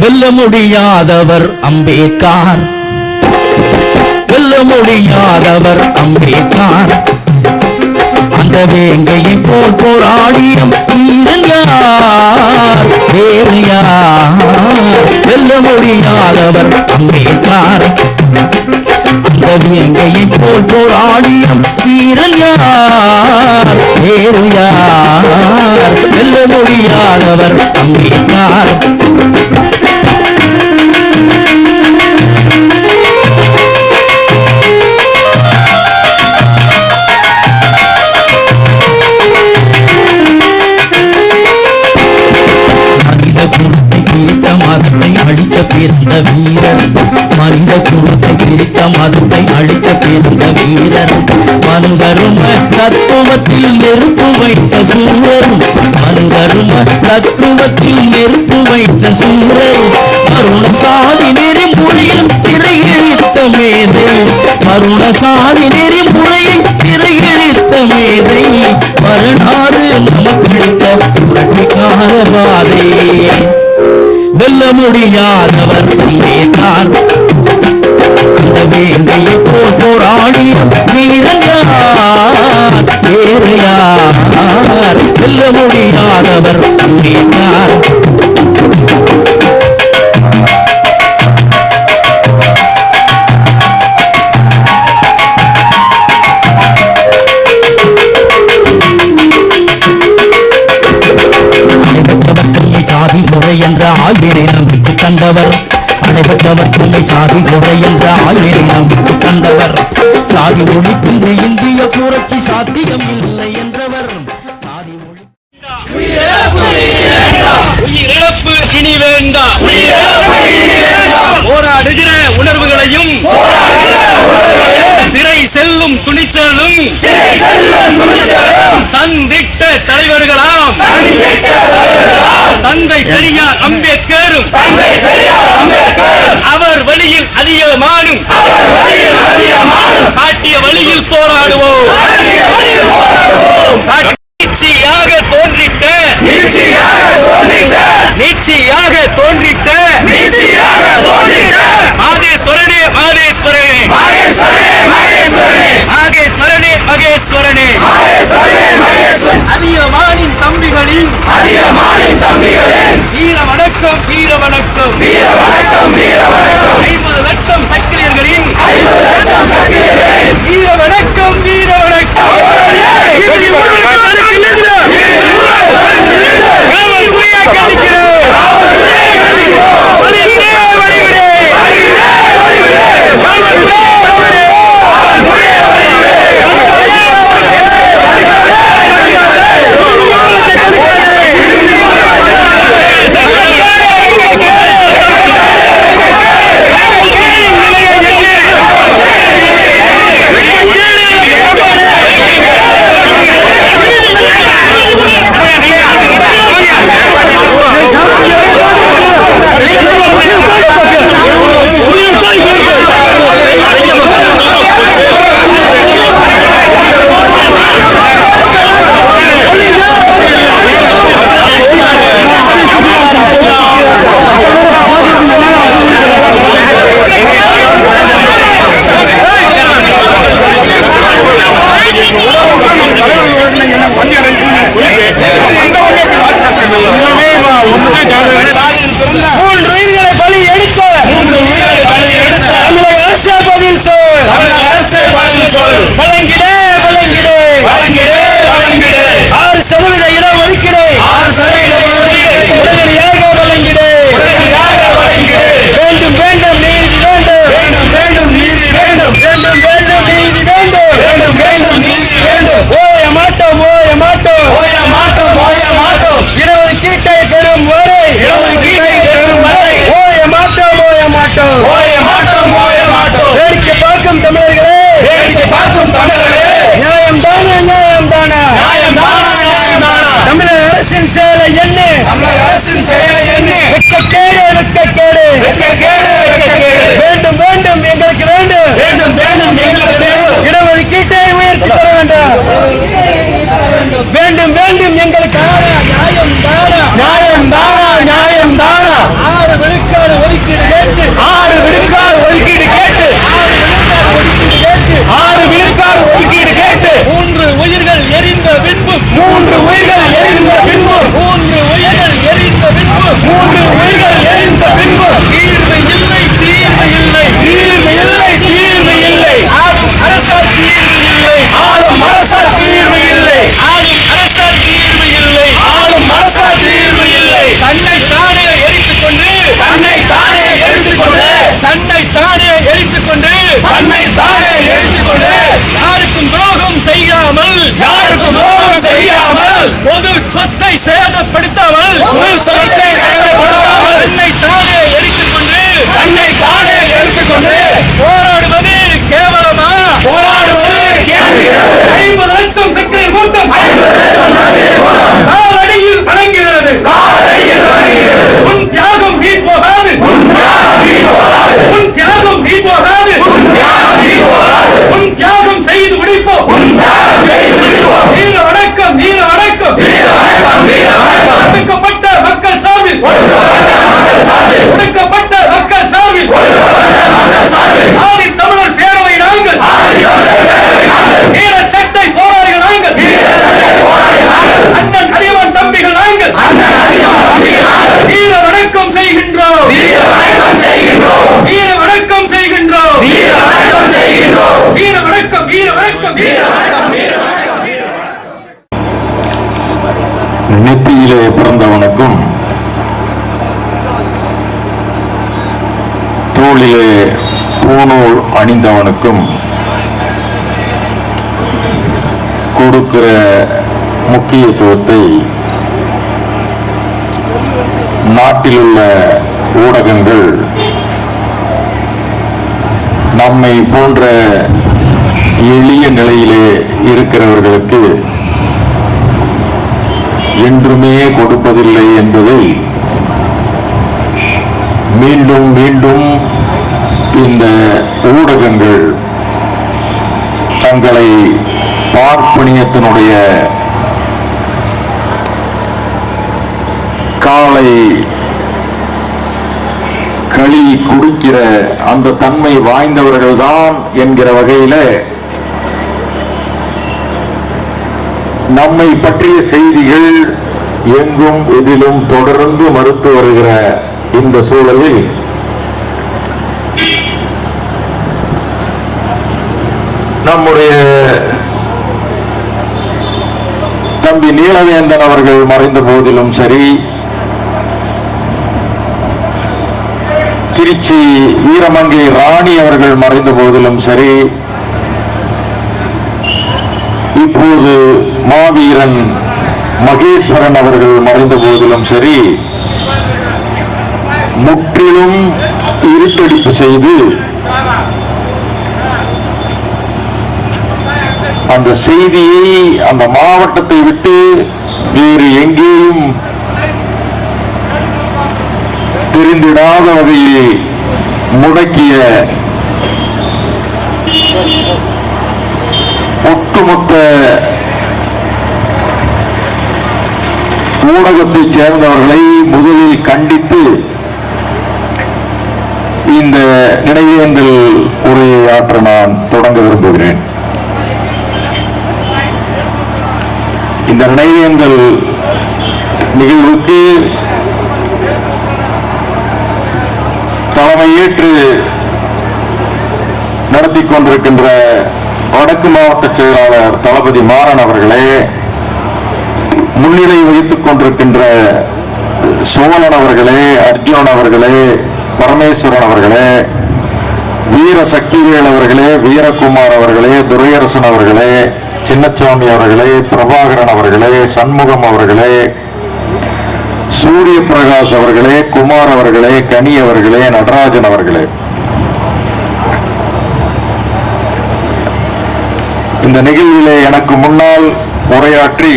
வெல்ல முடியாதவர் அம்பேத்கர், வெல்ல முடியாதவர் அம்பேத்கர். அந்த வேங்கையை போல் போராடிய வீரன் யார், வேறு யார்? வெல்ல முடியாதவர் அம்பேத்கர். அந்த வேங்கையை போல் போராடிய வீரன் யார், வேறு யார்? வெல்ல முடியாதவர் அம்பேத்கர். மதத்தை அழிக்க பிறந்த வீரர், மனித குலத்தை பிரித்த மதத்தை அழிக்க பிறந்த வீரர். மனுதரும தத்துவத்தில் நெருப்பு வைத்த சூரர், மனுதரும தத்துவத்தில் நெருப்பு வைத்த சூரர். மருண சாதி நெறிமுறையில் திரையிழித்த மேதை, மருண சாதி நெறிமுறையில் திரையிழித்த மேதை. வரலாறு நமக்களித்த புரட்சிக்கார பாதை. வெல்ல முடியாதவர் அம்பேத்கர். அந்த வேங்கையை போல் போராடிய வீரன் யார், வேறு யார்? வெல்ல முடியாதவர் அம்பேத்கர். சாதி முறை என்ற ஆழ்வினை நம்பிக்கை கண்டவர், அனைவற்றவர் துணை சாதி முறை என்ற ஆழ்வினை நம்பிக்கை கண்டவர். சாதி ஒழிப்பின்றி இந்திய புரட்சி சாத்தியம் இல்லை என்றவர். சாதி உயிரிழப்பு இனி வேண்டாம், போராடுகிற உணர்வுகளையும் சிறை செல்லும் துணிச்சலும் தந்திட்ட தலைவர்களாம் தந்தை பெரியார் அம்பேத்கரும் அவர் வழியில் அதிகமானும் காட்டிய வழியில் போராடுவோம். நீட்சியாக தோன்றிட்ட மாதேஸ்வரனே மாதேஸ்வரனே மாகேஸ்வரனே மகேஸ்வரனே அதியமானின் தம்பிகளின் வீர வணக்கம் வீர வணக்கம் 50 லட்சம் சக்கிரியர்களின் வீர வணக்கம் வீர வணக்கம். சேதப்படுத்தாமல் தன்னை தானே எடுத்துக்கொண்டு போராடுவது கேவலமா? 50 லட்சம் சக்கரை கூட்டம் காலடியில் வணங்குகிறது. உன் தியாகம் வீண் போகாது. உன் தியாகம் வீண் போகாது. உன் தியாகம் செய்து முடிப்போம். வீர வணக்கம், வீர வணக்கம். ஒடுக்கப்பட்ட மக்கள் சார்பில், ஒடுக்கப்பட்ட மக்கள் சார்பில் ஆதி தமிழர் பேரவை நாங்கள், வீர சட்டை போராளிகள் நாங்கள், அண்ணன் அதியமான் தம்பிகள் நாங்கள் வீர வணக்கம் செய்கின்றோம். வீர வணக்கம் செய்கின்றோம். வீர வணக்கம், வீர வணக்கம், வீர வணக்கம். நெத்தியிலே பிறந்தவனுக்கும் தோளிலே பூணூல் அணிந்தவனுக்கும் கொடுக்கிற முக்கியத்துவத்தை நாட்டிலுள்ள ஊடகங்கள் நம்மை போன்ற எளிய நிலையிலே இருக்கிறவர்களுக்கு என்றுமே கொடுப்பதில்லை என்பதை மீண்டும் மீண்டும் இந்த ஊடகங்கள் தங்களை பார்ப்பனியத்தினுடைய காலை களி குடிக்கிற அந்த தன்மை வாய்ந்தவர்கள்தான் என்கிற வகையில நம்மை பற்றிய செய்திகள் எங்கும் எதிலும் தொடர்ந்து மறுத்து வருகிற இந்த சூழலில் நம்முடைய தம்பி நீலவேந்தன் அவர்கள் மறைந்த போதிலும் சரி, திருச்சி வீரமங்கை ராணி அவர்கள் மறைந்த போதிலும் சரி, இப்போது மாவீரன் மகேஸ்வரன் அவர்கள் மறைந்த போதிலும் சரி, முற்றிலும் இருட்டடிப்பு செய்து அந்த செய்தியை அந்த மாவட்டத்தை விட்டு வேறு எங்கேயும் தெரிந்திடாத வகையில் முடக்கிய ஒட்டுமொத்த ஊடகத்தைச் சேர்ந்தவர்களை முதலில் கண்டித்து இந்த நினைவேந்தல் உரையாற்ற நான் தொடங்க விரும்புகிறேன். இந்த நினைவேந்தல் நிகழ்வுக்கு தலைமையேற்று நடத்தி கொண்டிருக்கின்ற வடக்கு மாவட்ட செயலாளர் தளபதி மாறன் அவர்களே, முன்னிலை வகித்துக் கொண்டிருக்கின்ற சோழன் அவர்களே, அர்ஜுனன் அவர்களே, பரமேஸ்வரன் அவர்களே, வீர சக்திவேல் அவர்களே, வீரகுமார் அவர்களே, துரையரசன் அவர்களே, சின்னசாமி அவர்களே, பிரபாகரன் அவர்களே, சண்முகம் அவர்களே, சூரிய பிரகாஷ் அவர்களே, குமார் அவர்களே, கனி அவர்களே, நடராஜன் அவர்களே, இந்த நிகழ்விலே எனக்கு முன்னால் உரையாற்றி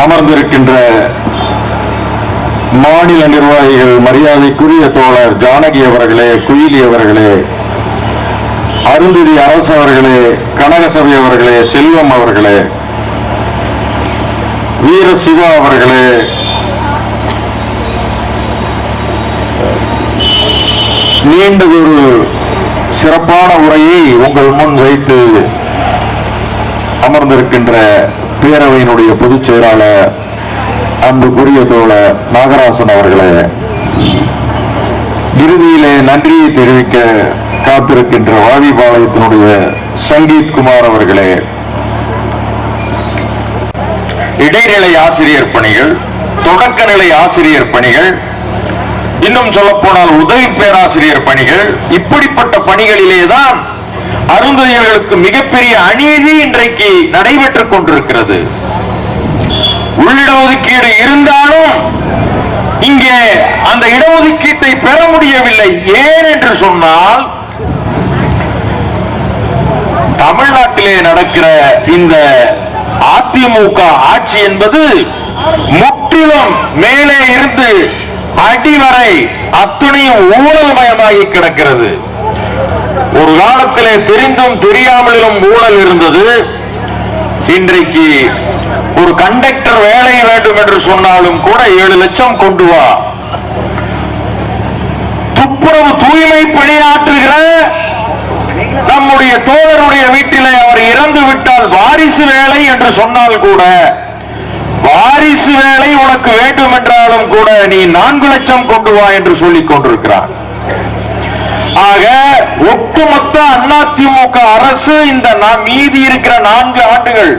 அமர்ந்திருக்கின்ற மாநில நிர்வாகிகள், மரியாதைக்குரிய தோழர் ஜானகி அவர்களே, குயிலி அவர்களே, அருந்ததி அரசு அவர்களே, கனகசபை அவர்களே, செல்வம் அவர்களே, வீர சிவா அவர்களே, நீண்டதொரு சிறப்பான உரையை உங்கள் முன் வைத்து அமர்ந்திருக்கின்ற பேரவையினுடைய பொதுச் செயலாளர் அன்புக்குரிய தோழர் நாகராசன் அவர்களே, இறுதியிலே நன்றியை தெரிவிக்க காத்திருக்கின்ற வாடிபாளையத்தினுடைய சங்கீத் குமார் அவர்களே, இடைநிலை ஆசிரியர் பணிகள், தொடக்கநிலை ஆசிரியர் பணிகள், இன்னும் சொல்ல போனால் உதவி பேராசிரியர் பணிகள், இப்படிப்பட்ட பணிகளிலேதான் அருந்ததியர்களுக்கு மிகப்பெரிய அநீதி இன்றைக்கு நடைபெற்றுக் கொண்டிருக்கிறது. உள்ளிடஒதுக்கீடு இருந்தாலும் இங்கே அந்த இடஒதுக்கீட்டை பெற முடியவில்லை. ஏன் என்று சொன்னால், தமிழ்நாட்டிலே நடக்கிற இந்த அதிமுக ஆட்சி என்பது முற்றிலும் மேலே இருந்து அடிவரை அத்துணையும் ஊழல் மயமாகி கிடக்கிறது. ஒரு காலத்திலே தெரிந்தும் தெரியாமலும் ஊழல் இருந்தது. இன்றைக்கு ஒரு கண்டக்டர் வேலை வேண்டும் என்று சொன்னாலும் கூட 7 லட்சம் கொண்டு வா. துப்புரவு தூய்மை பணியாற்றுகிற நம்முடைய தோழருடைய வீட்டிலே அவர் இறந்து விட்டால் வாரிசு வேலை என்று சொன்னால் கூட, வாரிசு வேலை உனக்கு வேண்டும் என்றாலும் கூட நீ 4 லட்சம் கொண்டு வா என்று சொல்லிக் கொண்டிருக்கிறார். ஆக ஒட்டுமொத்த அதிமுக அரசு இந்த மீதி இருக்கிற 4 ஆண்டுகள்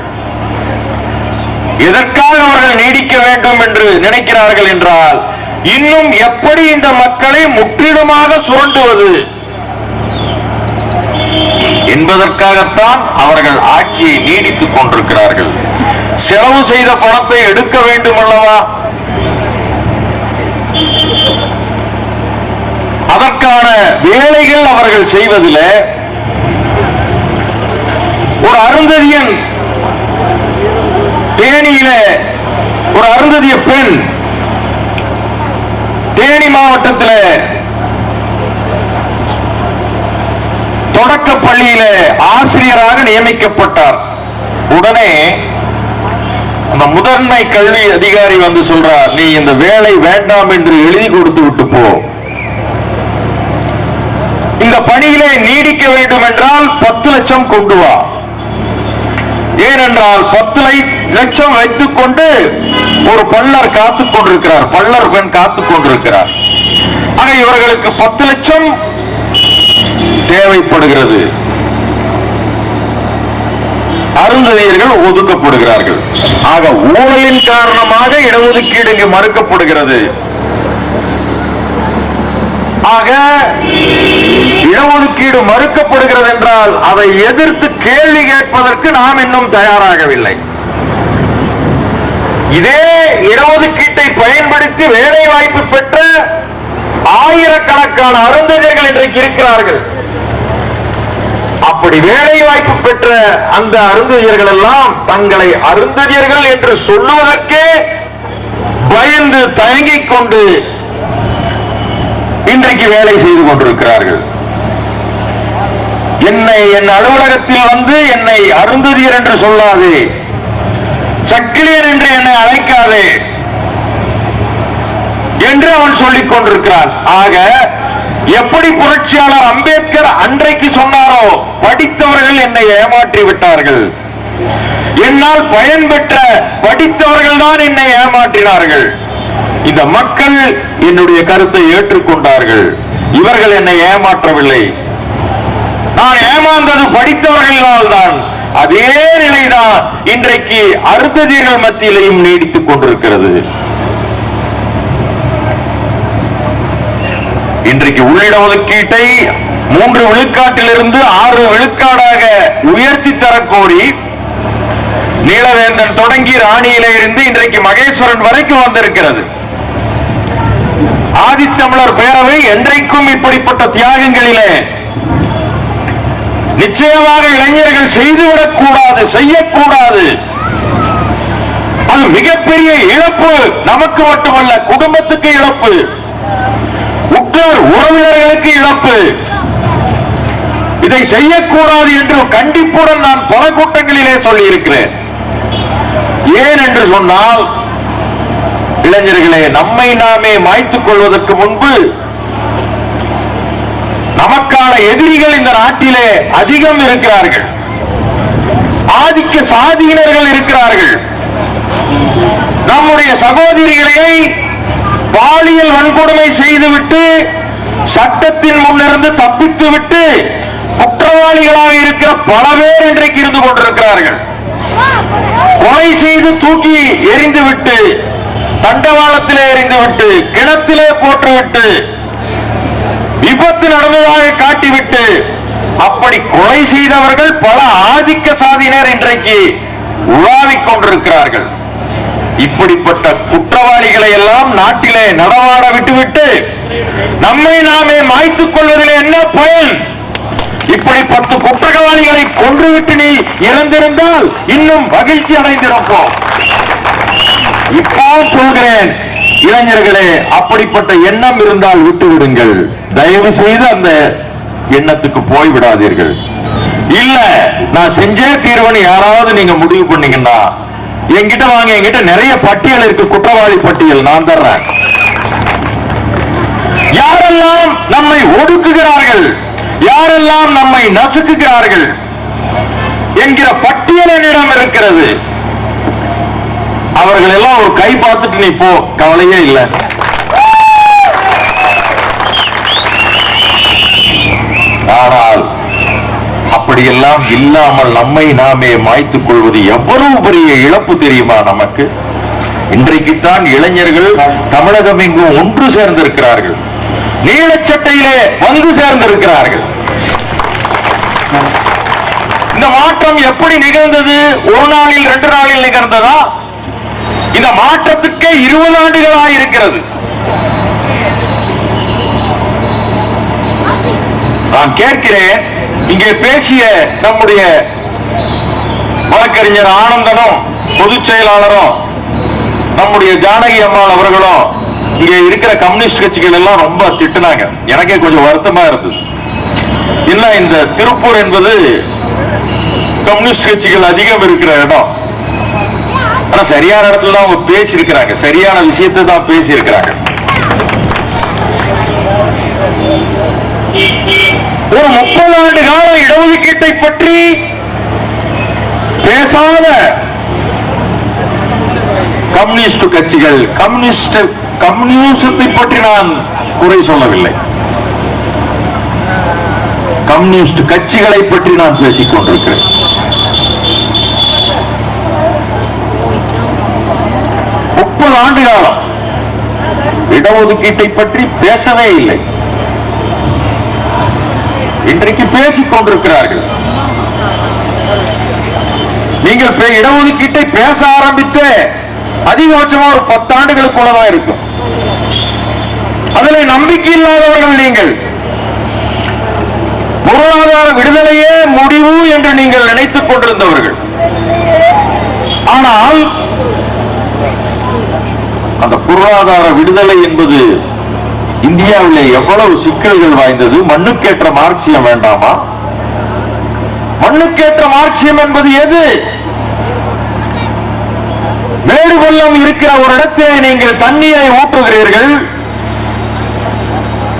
எதற்காக அவர்கள் நீடிக்க வேண்டும் என்று நினைக்கிறார்கள் என்றால், இன்னும் எப்படி இந்த மக்களை முற்றிலுமாக சுரண்டுவது என்பதற்காகத்தான் அவர்கள் ஆட்சியை நீடித்துக் கொண்டிருக்கிறார்கள். செலவு செய்த பணத்தை எடுக்க வேண்டும் அல்லவா? அதற்கான வேலைகள் அவர்கள் செய்வதில்லை. ஒரு அருந்ததியன் தேனியில ஒரு அருந்ததிய பெண் தேனி மாவட்டத்தில் தொடக்க பள்ளியில ஆசிரியராக நியமிக்கப்பட்டார். உடனே அந்த முதன்மை கல்வி அதிகாரி வந்து சொல்றார், நீ இந்த வேலை வேண்டாம் என்று எழுதி கொடுத்து விட்டு போ. இந்த பணியிலே நீடிக்க வேண்டும் என்றால் 10 லட்சம் கொண்டு வா. ஏனென்றால் 10 லட்சம் வைத்துக் கொண்டு ஒரு பல்லர் காத்துக் கொண்டிருக்கிறார், பல்லர் பெண் காத்துக் கொண்டிருக்கிறார். ஆக இவர்களுக்கு 10 லட்சம் தேவைப்படுகிறது. அருந்ததியர்கள் ஒதுக்கப்படுகிறார்கள். ஆக ஊழலின் காரணமாக இடஒதுக்கீடு இங்கு மறுக்கப்படுகிறது. ஆக இடஒதுக்கீடு மறுக்கப்படுகிறது என்றால் அதை எதிர்த்து கேள்வி கேட்பதற்கு நாம் இன்னும் தயாராகவில்லை. இதே இடஒதுக்கீட்டை பயன்படுத்தி வேலை வாய்ப்பு பெற்ற ஆயிரக்கணக்கான அருந்ததியர்கள் இன்றைக்கு இருக்கிறார்கள். அப்படி வேலை வாய்ப்பு பெற்ற அந்த அருந்ததியர்கள் எல்லாம் தங்களை அருந்ததியர்கள் என்று சொல்லுவதற்கே பயந்து தயங்கிக் கொண்டு இன்றைக்கு வேலை செய்து கொண்டிருக்கிறார்கள். என் அலுவலகத்தில் வந்து என்னை அருந்ததியர் என்று சொல்லாது, சக்கிலியர் என்று என்னை அழைக்காதே என்று அவன் சொல்லிக் கொண்டிருக்கிறான். ஆக எப்படி புரட்சியாளர் அம்பேத்கர் அன்றைக்கு சொன்னாரோ, படித்தவர்கள் என்னை ஏமாற்றி விட்டார்கள், என்னால் பயன்பெற்ற படித்தவர்கள் தான் என்னை ஏமாற்றினார்கள், இந்த மக்கள் என்னுடைய கருத்தை ஏற்றுக்கொண்டார்கள், இவர்கள் என்னை ஏமாற்றவில்லை, நான் ஏமாந்தது படித்தவர்களால் தான். அதே நிலைதான் இன்றைக்கு அருந்ததியர்கள் மத்தியிலையும் நீடித்துக் கொண்டிருக்கிறது. இன்றைக்கு உள்ளிட ஒதுக்கீட்டை 3 விழுக்காட்டிலிருந்து 6 விழுக்காடாக உயர்த்தி தரக்கோரி நீலவேந்தன் தொடங்கி ராணியிலே இருந்து இன்றைக்கு மகேஸ்வரன் வரைக்கும் வந்திருக்கிறது. ஆதித்தமிழர் பேரவை என்றைக்கும் இப்படிப்பட்ட தியாகங்களிலே நிச்சயமாக இளைஞர்கள் செய்துவிடக் கூடாது, செய்யக்கூடாது. அது மிகப்பெரிய இழப்பு, நமக்கு மட்டுமல்ல, குடும்பத்துக்கு இழப்பு, உற்றார் உறவினர்களுக்கு இழப்பு. இதை செய்யக்கூடாது என்று கண்டிப்புடன் நான் பல கூட்டங்களிலே சொல்லி இருக்கிறேன். ஏன் என்று சொன்னால், இளைஞர்களே, நம்மை நாமே மாய்த்துக் கொள்வதற்கு முன்பு நமக்கான எதிரிகள் இந்த நாட்டிலே அதிகம் இருக்கிறார்கள், ஆதிக்க சாதியினர்கள் இருக்கிறார்கள். நம்முடைய சகோதரிகளை பாலியல் வன்கொடுமை செய்துவிட்டு சட்டத்தின் முன்னிருந்து தப்பித்து விட்டு குற்றவாளிகளாக இருக்கிற பல பேர் இன்றைக்கு இருந்து கொண்டிருக்கிறார்கள். கொலை செய்து தூக்கி எறிந்துவிட்டு, தண்டவாளத்திலே எறிந்துவிட்டு, கிணத்திலே போட்டுவிட்டு, விபத்து நடந்ததாக காட்டிவிட்டு, அப்படி கொலை செய்தவர்கள் பல ஆதிக்க சாதியினர் இன்றைக்கு உலாவிக் கொண்டிருக்கிறார்கள். இப்படிப்பட்ட குற்றவாளிகளை எல்லாம் நாட்டிலே நடமாட விட்டுவிட்டு நம்மை நாமே மாய்த்துக் கொள்வதில் என்ன பயன்? இப்படி 10 குற்றவாளிகளை கொன்றுவிட்டு நீ இறந்திருந்தால் இன்னும் மகிழ்ச்சி அடைந்திருப்போம். இப்போ சொல்கிறேன், இளைஞர்களே, அப்படிப்பட்ட எண்ணம் இருந்தால் விட்டுவிடுங்கள். தயவு செய்து அந்த எண்ணத்துக்கு போய்விடாதீர்கள். இல்ல நான் செஞ்சே தீர்வுன்னு யாராவது நீங்க முடிவு பண்ணீங்கன்னா என்கிட்ட வாங்க. என்கிட்ட நிறைய பட்டியல் இருக்கு, குற்றவாளி பட்டியல் நான் தர்றேன். யாரெல்லாம் நம்மை ஒடுக்குகிறார்கள், யாரெல்லாம் நம்மை நசுக்குகிறார்கள் என்கிற பட்டியல் என்னிடம் இருக்கிறது. அவர்கள் எல்லாம் ஒரு கை பார்த்துட்டு நீ போ, கவலையே இல்லை. ஆனால் அப்படியெல்லாம் இல்லாமல் நம்மை நாமே மாய்த்துக் கொள்வது எவ்வளவு பெரிய இழப்பு தெரியுமா நமக்கு? இன்றைக்குத்தான் இளைஞர்கள் தமிழகம் எங்கும் ஒன்று சேர்ந்திருக்கிறார்கள், நீலச்சட்டையிலே வந்து சேர்ந்திருக்கிறார்கள். இந்த மாற்றம் எப்படி நிகழ்ந்தது? ஒரு நாளில் 2 நாளில் நிகழ்ந்ததா? இந்த மாற்றத்துக்கே 20 ஆண்டுகளாக இருக்கிறது. நான் கேட்கிறேன், இங்கே பேசிய நம்முடைய வழக்கறிஞர் ஆனந்தனும் பொதுச் செயலாளரும் நம்முடைய ஜானகி அம்மாள் அவர்களும் இங்கே இருக்கிற கம்யூனிஸ்ட் கட்சிகள் எல்லாம் ரொம்ப திட்டுனாங்க. எனக்கே கொஞ்சம் வருத்தமா இருந்தது. இல்ல, இந்த திருப்பூர் என்பது கம்யூனிஸ்ட் கட்சிகள் அதிகம் இருக்கிற இடம். ஆனா சரியான இடத்துல தான் அவங்க பேசி இருக்கிறாங்க, சரியான விஷயத்தை தான் பேசி இருக்கிறாங்க. ஒரு 30 ஆண்டு கால இடஒதுக்கீட்டை பற்றி பேசாத கம்யூனிஸ்ட் கட்சிகள், கம்யூனிசத்தை பற்றி நான் குறை சொல்லவில்லை, கம்யூனிஸ்ட் கட்சிகளை பற்றி நான் பேசிக் கொண்டிருக்கிறேன். ஆண்டு காலம் இடஒதுக்கீட்டை பற்றி பேசவே இல்லை. இன்றைக்கு பேசிக் கொண்டிருக்கிறார்கள். நீங்கள் இடஒதுக்கீட்டை பேச ஆரம்பித்து அதிகபட்சமா ஒரு 10 ஆண்டுகளுக்குள்ளதான் இருக்கும். அதில் நம்பிக்கை இல்லாதவர்கள் நீங்கள். பொருளாதார விடுதலையே முடிவு என்று நீங்கள் நினைத்துக் கொண்டிருந்தவர்கள். ஆனால் அந்த பொருளாதார விடுதலை என்பது இந்தியாவிலே எவ்வளவு சிக்கல்கள் வாய்ந்தது. மண்ணுக்கேற்ற மார்க்சியம் வேண்டாமா? மண்ணுக்கேற்ற மார்க்சியம் என்பது எது? மேடு பள்ளம் இருக்கிற ஒரு இடத்திலே நீங்கள் தண்ணீரை ஊற்றுகிறீர்கள்.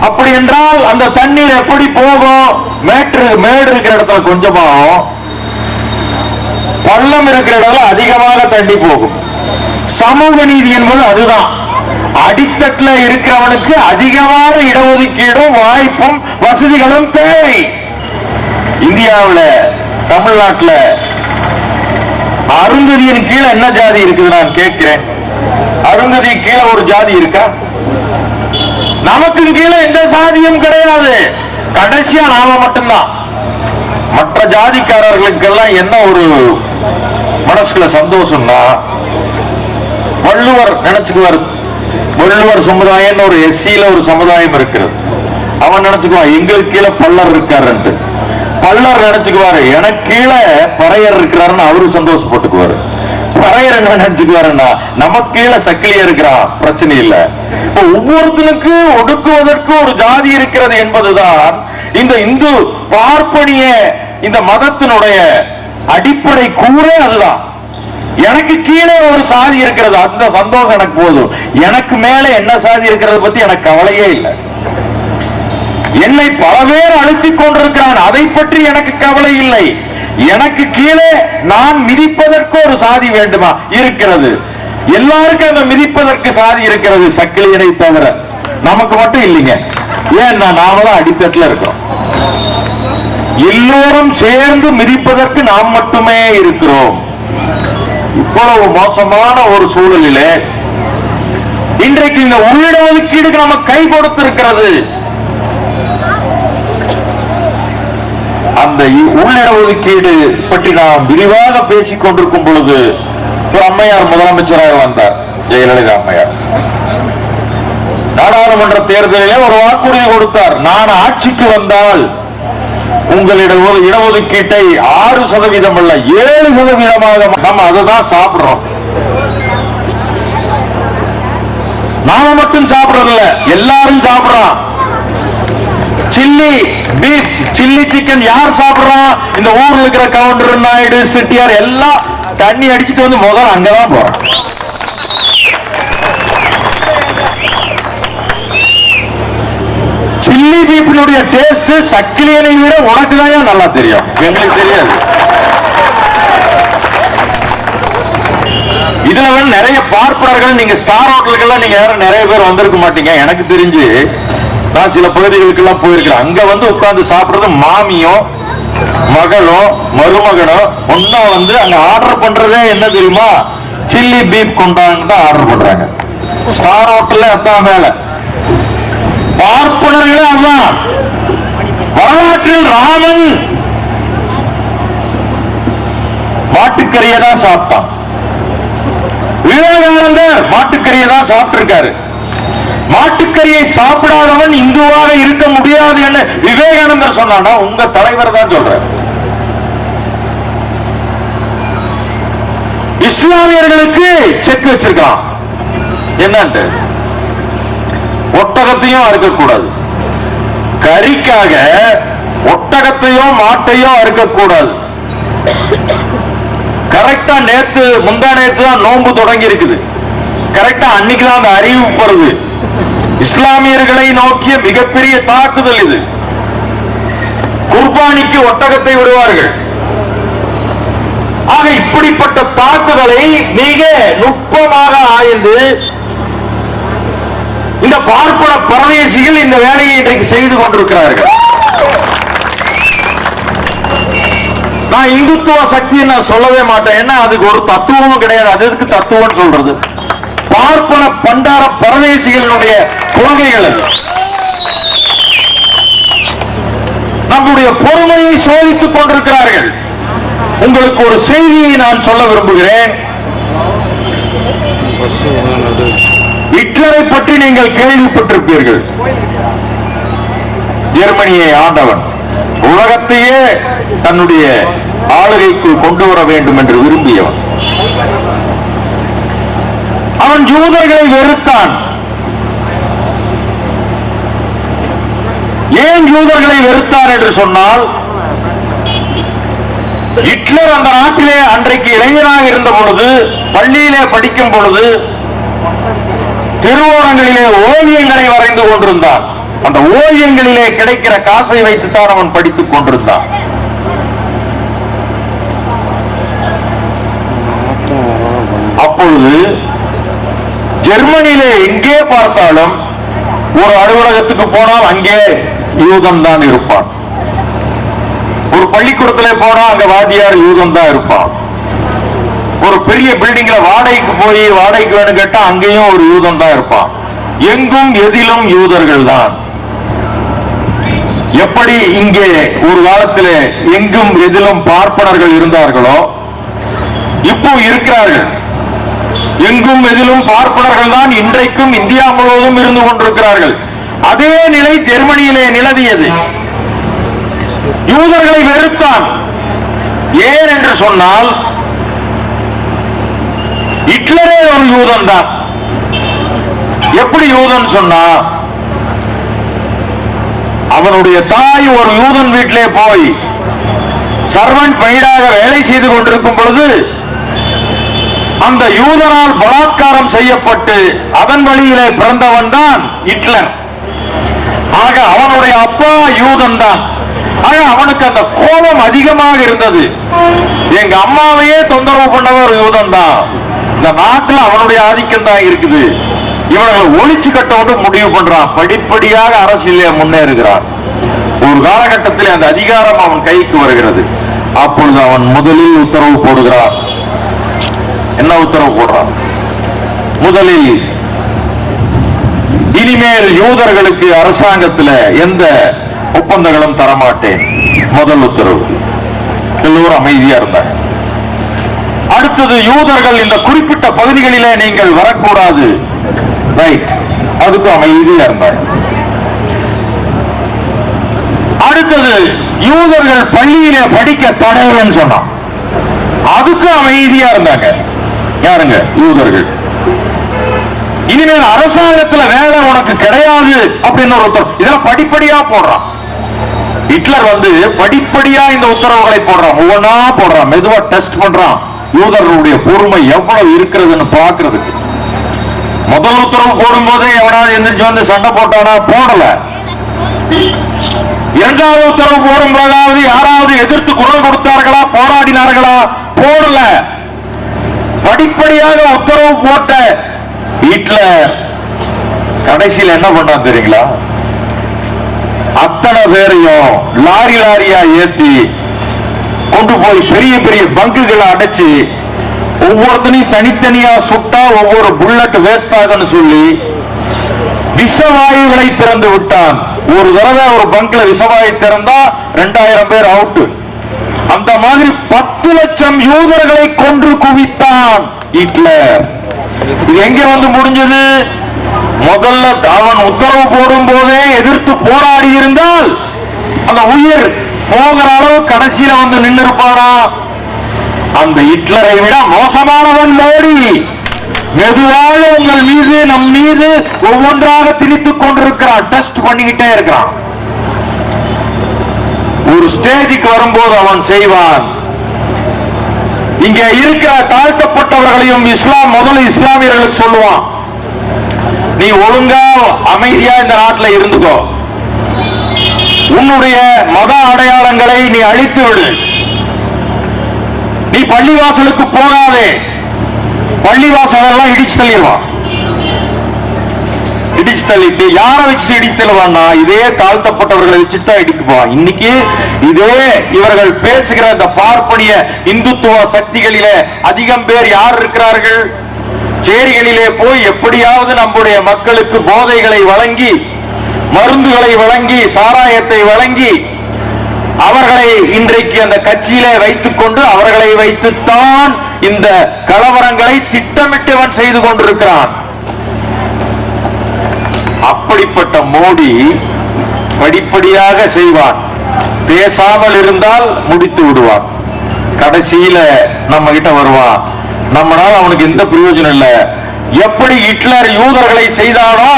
அப்படி என்றால் அந்த தண்ணீர் எப்படி போகும்? மேடு இருக்கிற இடத்துல கொஞ்சமாகும், பள்ளம் இருக்கிற இடத்துல அதிகமாக தண்ணி போகும். சமூக நீதி என்பது அதுதான். அடித்தட்டுல இருக்கிறவனுக்கு அதிகமான இடஒதுக்கீடும் வாய்ப்பும் வசதிகளும் தேவை. இந்தியாவில் தமிழ்நாட்டில் அருந்ததியின் கீழே என்ன ஜாதி இருக்குது நான் கேட்கிறேன். அருந்ததி கீழே ஒரு ஜாதி இருக்கா? நமக்கு கீழே எந்த சாதியும் கிடையாது. கடைசியா நாம மட்டும்தான். மற்ற ஜாதிக்காரர்களுக்கெல்லாம் என்ன ஒரு மனசுல சந்தோஷம்னா, வள்ளுவர் நினைச்சுக்குவார், வள்ளுவர் சமுதாயம் ஒரு எஸ்சியில ஒரு சமுதாயம் இருக்கிறது. அவன் நினைச்சுக்குவான் எங்களுக்கு கீழே பல்லர் இருக்காரு. பல்லர் நினைச்சுக்குவாரு எனக்கு கீழே பறையர் இருக்கிறாருன்னு அவரு சந்தோஷப்பட்டுக்குவாரு. பறையர் என்ன நினைச்சுக்குவாருன்னா நமக்கு கீழே சக்கிலியா இருக்கிறான், பிரச்சனை இல்லை. இப்போ ஒவ்வொருத்தனுக்கு ஒடுக்குவதற்கு ஒரு ஜாதி இருக்கிறது என்பதுதான் இந்த இந்து பார்ப்பனிய இந்த மதத்தினுடைய அடிப்படை கூறே அதுதான். எனக்கு கீழே ஒரு சாதி இருக்கிறது, அந்த சந்தோஷம் எனக்கு போதும். எனக்கு மேல என்ன சாதி இருக்கிறத பத்தி எனக்கு கவலையே இல்லை. என்னை பல பேர் அழுத்திக் கொண்டிருக்கிறான், அதை பற்றி எனக்கு கவலை இல்லை. எனக்கு கீழே நான் மிதிப்பதற்கு ஒரு சாதி வேண்டுமா? இருக்கிறது. எல்லாருக்கும் அந்த மிதிப்பதற்கு சாதி இருக்கிறது, சக்கிலியனை தவிர. நமக்கு மட்டும் இல்லைங்க. ஏன்னா நாம தான் அடித்தட்டுல இருக்கோம். எல்லோரும் சேர்ந்து மிதிப்பதற்கு நாம் மட்டுமே இருக்கிறோம். இவ்வளவு மோசமான ஒரு சூழலிலே இன்றைக்கு இந்த உள்ளிடஒதுக்கீடுக்கு நம்ம கை கொடுத்திருக்கிறது. அந்த உள்ளிடஒதுக்கீடு பற்றி நாம் விரிவாக பேசிக் கொண்டிருக்கும் பொழுது ஒரு அம்மையார் முதலமைச்சராக வந்தார், ஜெயலலிதா அம்மையார். நாடாளுமன்ற தேர்தலிலே ஒரு வாக்குறுதி கொடுத்தார், நான் ஆட்சிக்கு வந்தால் உங்களிடம் இடஒதுக்கீட்டை 6% அல்ல 7% நம்ம அதுதான் சாப்பிடுறோம். நாம மட்டும் சாப்பிடுறதில்ல, எல்லாரும் சாப்பிடுறோம். சில்லி பீஃப், சில்லி சிக்கன் யார் சாப்பிடுறான்? இந்த ஊர்ல இருக்கிற கவுண்டர், நாயுடு, செட்டியார் எல்லாம் தண்ணி அடிச்சுட்டு வந்து முதல்ல அங்கதான் போறோம். சில்லி பீஃபினுடைய டேஸ்ட் சக்கிலியனை விட உனக்கு தான் நல்லா தெரியும், எங்களுக்கு தெரியாது. இதுல வந்து நிறைய பார்ப்பனர்கள், நீங்க ஸ்டார் ஹோட்டலுக்கெல்லாம் நீங்க யாரும் நிறைய பேர் வந்திருக்க மாட்டீங்க. எனக்கு தெரிஞ்சு நான் சில பகுதிகளுக்கு எல்லாம் போயிருக்கிறேன். அங்க வந்து உட்கார்ந்து சாப்பிடுறது மாமியும் மகளும் மருமகனும் ஒன்னா வந்து அங்க ஆர்டர் பண்றதே என்ன தெரியுமா? சில்லி பீஃப் கொண்டாங்க தான் ஆர்டர் பண்றாங்க. ஸ்டார் ஹோட்டல்ல அதான் வேலை. பார்ப்பனர்களே அதான். வரலாற்றில் ராமன் மாட்டுக்கறியை தான் சாப்பிட்டான், விவேகானந்தர் மாட்டுக்கறியை தான் சாப்பிட்டு இருக்காரு. மாட்டுக்கறியை சாப்பிடாதவன் இந்துவாக இருக்க முடியாது என்று விவேகானந்தர் சொன்னா உங்க தலைவர் தான் சொல்ற. இஸ்லாமியர்களுக்கு செக் வச்சிருக்கான், என்னன்ட்டு ஒட்டகத்தையும் அறுக்கக்கூடாது, கறிக்காக ஒட்டகத்தையும் மாட்டையும் அறுக்கக்கூடாது. கரெக்டா நேத்து முந்தா நேத்து தான் நோன்பு தொடங்கி இருக்குது. கரெக்டா அன்னைக்கு தான் அந்த அறிவிப்பு வருது. இஸ்லாமியர்களை நோக்கிய மிகப்பெரிய தாக்குதல் இது. குர்பானிக்கு ஒட்டகத்தை விடுவார்கள். ஆக இப்படிப்பட்ட தாக்குதலை மிக நுட்பமாக ஆய்ந்து இந்த பார்ப்பன பரதேசிகள் இந்த வேலையை இன்றைக்கு செய்து கொண்டிருக்கிறார்கள். நான் இந்துத்துவ சக்தியை நான் சொல்லவே மாட்டேன், ஏன்னா அதுக்கு ஒரு தத்துவமும் கிடையாது. அது எதுக்கு தத்துவம் சொல்றது? பார்ப்பன பண்டார பரதேசிகளுடைய கொள்கைகள் அது. நம்முடைய பொறுமையை சோதித்துக் கொண்டிருக்கிறார்கள். உங்களுக்கு ஒரு செய்தியை நான் சொல்ல விரும்புகிறேன். ஹிட்லரை பற்றி நீங்கள் கேள்விப்பட்டிருப்பீர்கள். ஜெர்மனியை ஆண்டவன், உலகத்தையே தன்னுடைய ஆளுகைக்குள் கொண்டு வர வேண்டும் என்று விரும்பியவன். அவன் யூதர்களை வெறுத்தான். ஏன் யூதர்களை வெறுத்தான் என்று சொன்னால், ஹிட்லர் அந்த நாட்டிலே அன்றைக்கு இளைஞராக இருந்த பொழுது, பள்ளியிலே படிக்கும் பொழுது திருவோணங்களிலே ஓவியங்களை வரைந்து கொண்டிருந்தான். அந்த ஓவியங்களிலே கிடைக்கிற காசை வைத்துத்தான் அவன் படித்துக் கொண்டிருந்தான். அப்பொழுது ஜெர்மனியிலே எங்கே பார்த்தாலும் ஒரு அலுவலகத்துக்கு போனால் அங்கே யூதன் தான் இருப்பான். ஒரு பள்ளிக்கூடத்திலே போனா அங்க வாத்தியார் யூதன் தான் இருப்பான். ஒரு பெரிய பில்டிங்ல வாடகைக்கு போய் வாடகைக்கு வேணும் கேட்டா அங்கேயும் ஒரு யூதன் தான் இருப்பான். எங்கும் எதிலும் யூதர்கள் தான். எப்படி இங்கே ஒரு காலத்திலே எங்கும் எதிலும் பார்ப்பனர்கள் இருந்தார்களோ இப்போ இருக்கிறார்கள். எங்கும் எதிலும் பார்ப்பனர்கள் தான் இன்றைக்கும் இந்தியா முழுவதும் இருந்து கொண்டிருக்கிறார்கள். அதே நிலை ஜெர்மனியிலே நிலவியது. யூதர்களை வெறுத்தான். ஏன் என்று சொன்னால், ஹிட்லரே ஒரு யூதன் தான். எப்படி யூதன் சொன்னா, அவனுடைய தாய் ஒரு யூதன் வீட்டிலே போய் சர்வன்ட் மெய்டாக வேலை செய்து கொண்டிருக்கும் பொழுது அந்த யூதனால் பலாத்காரம் செய்யப்பட்டு அதன் வழியிலே பிறந்தவன் தான் ஹிட்லர். ஆக அவனுடைய அப்பா யூதன் தான். ஆக அவனுக்கு அந்த கோபம் அதிகமாக இருந்தது. எங்க அம்மாவையே தொந்தரவு பண்ணவர் யூதன் தான். இந்த நாட்டில் அவனுடைய ஆதிக்கம் தான் இருக்குது. இவர்களை ஒழிச்சு கட்ட முடிவு பண்றான். படிப்படியாக அரசியலே முன்னேறுகிறான். ஒரு காலகட்டத்தில் அந்த அதிகாரம் அவன் கைக்கு வருகிறது. அப்பொழுது அவன் முதலில் உத்தரவு போடுகிறான். என்ன உத்தரவு போடுறான்? முதலில் இனிமேல் யூதர்களுக்கு அரசாங்கத்தில் எந்த ஒப்பந்தங்களும் தரமாட்டேன். முதல் உத்தரவு. எல்லோரும் அமைதியா இருந்தாங்க. அடுத்தது யூதர்கள் இந்த குறிப்பிட்ட பகுதிகளிலே நீங்கள் வரக்கூடாது, ரைட், அதுக்கு அமைதியா இருந்தாங்க. அடுத்தது யூதர்கள் பள்ளியிலே படிக்க தடைன்னு சொன்னான், அதுக்கு அமைதியா இருந்தாங்க. யாருங்க? யூதர்கள். இனிமேல் அரசாங்கத்துல வேலை உனக்கு கிடையாது அப்படின்னு ஒரு உத்தரவு. இதெல்லாம் படிப்படியா போடுறான் ஹிட்லர். படிப்படியா இந்த உத்தரவுகளை போடுறான், ஒவ்வொன்னா போடுறான், மெதுவா டெஸ்ட் பண்றான் யூதர்களுடைய பொறுமை எவ்வளவு இருக்கிறதுன்னு பாக்குறதுக்கு. முதல் உத்தரவு போடும் போதே எவனாவது எந்திரிச்சு வந்து சண்டை போட்டானா? போடல. இரண்டாவது உத்தரவு போடும் போதாவது யாராவது எதிர்த்து குரல் கொடுத்தார்களா, போராடினார்களா? போடல. படிப்படியாக உத்தரவு போட்ட ஹிட்லர் கடைசியில் என்ன பண்ணான் தெரியுங்களா? அத்தனை பேரையும் லாரி லாரியா ஏத்தி கொண்டு போய் பெரிய பெரிய பங்குகளை அடைச்சு ஒவ்வொருத்தனையும் தனித்தனியா சுட்டா ஒவ்வொரு புல்லட் வேஸ்ட் ஆகுன்னு சொல்லி விஷவாயுகளை திறந்து விட்டான். ஒரு தடவை ஒரு பங்க்ல விஷவாயு திறந்தா 2000 பேர் அவுட். அந்த மாதிரி 10 லட்சம் யூதர்களை கொன்று குவித்தான் ஹிட்லர். இது எங்க வந்து முடிஞ்சது? முதல்ல அவன் உத்தரவு போடும் போதே எதிர்த்து போராடி இருந்தால் அந்த உயிர் போகிற அளவு கடைசியில வந்து நின்று இருப்பானா? அந்த ஹிட்லரை விட மோசமானவன் மோடி. மெதுவாக உங்கள் மீது நம் மீது ஒவ்வொன்றாக திணித்துக் கொண்டிருக்கிறான், டெஸ்ட் பண்ணிக்கிட்டே இருக்கிறான். ஒரு ஸ்டேஜுக்கு வரும்போது அவன் செய்வான். இங்க இருக்கிற தாழ்த்தப்பட்டவர்களையும் முதல்ல இஸ்லாமியர்களுக்கு சொல்லுவான், நீ ஒழுங்கா அமைதியா இந்த நாட்டில் இருந்துக்கோ, உன்னுடைய மத அடையாளங்களை நீ அழித்து விடு, நீ பள்ளிவாசலுக்கு போகாதே. பள்ளிவாசல் எல்லாம் இடிச்சு தள்ளிடுவான். இடிச்சு தள்ளிட்டு யாரை வச்சு இடிச்சு தள்ளுவான்னா இதே தாழ்த்தப்பட்டவர்களை வச்சுட்டு தான் இடிக்குவான். இன்னைக்கு இதே இவர்கள் பேசுகிற இந்த பார்ப்பனிய இந்துத்துவ சக்திகளிலே அதிகம் பேர் யார் இருக்கிறார்கள்? சேரிகளிலே போய் எப்படியாவது நம்முடைய மக்களுக்கு போதைகளை வழங்கி, மருந்துகளை வழங்கி, சாராயத்தை வழங்கி அவர்களை இன்றைக்கு அந்த கட்சியிலே வைத்துக் கொண்டு அவர்களை வைத்துத்தான் இந்த கலவரங்களை திட்டமிட்டவன் செய்து கொண்டிருக்கிறான். அப்படிப்பட்ட மோடி படிப்படியாக செய்வான். பேசாமல் இருந்தால் முடித்து விடுவான். கடைசியில நம்ம கிட்ட வருவான். நம்மளால அவனுக்கு எந்த பிரயோஜனம் இல்லை. எப்படி ஹிட்லர் யூதர்களை செய்தானோ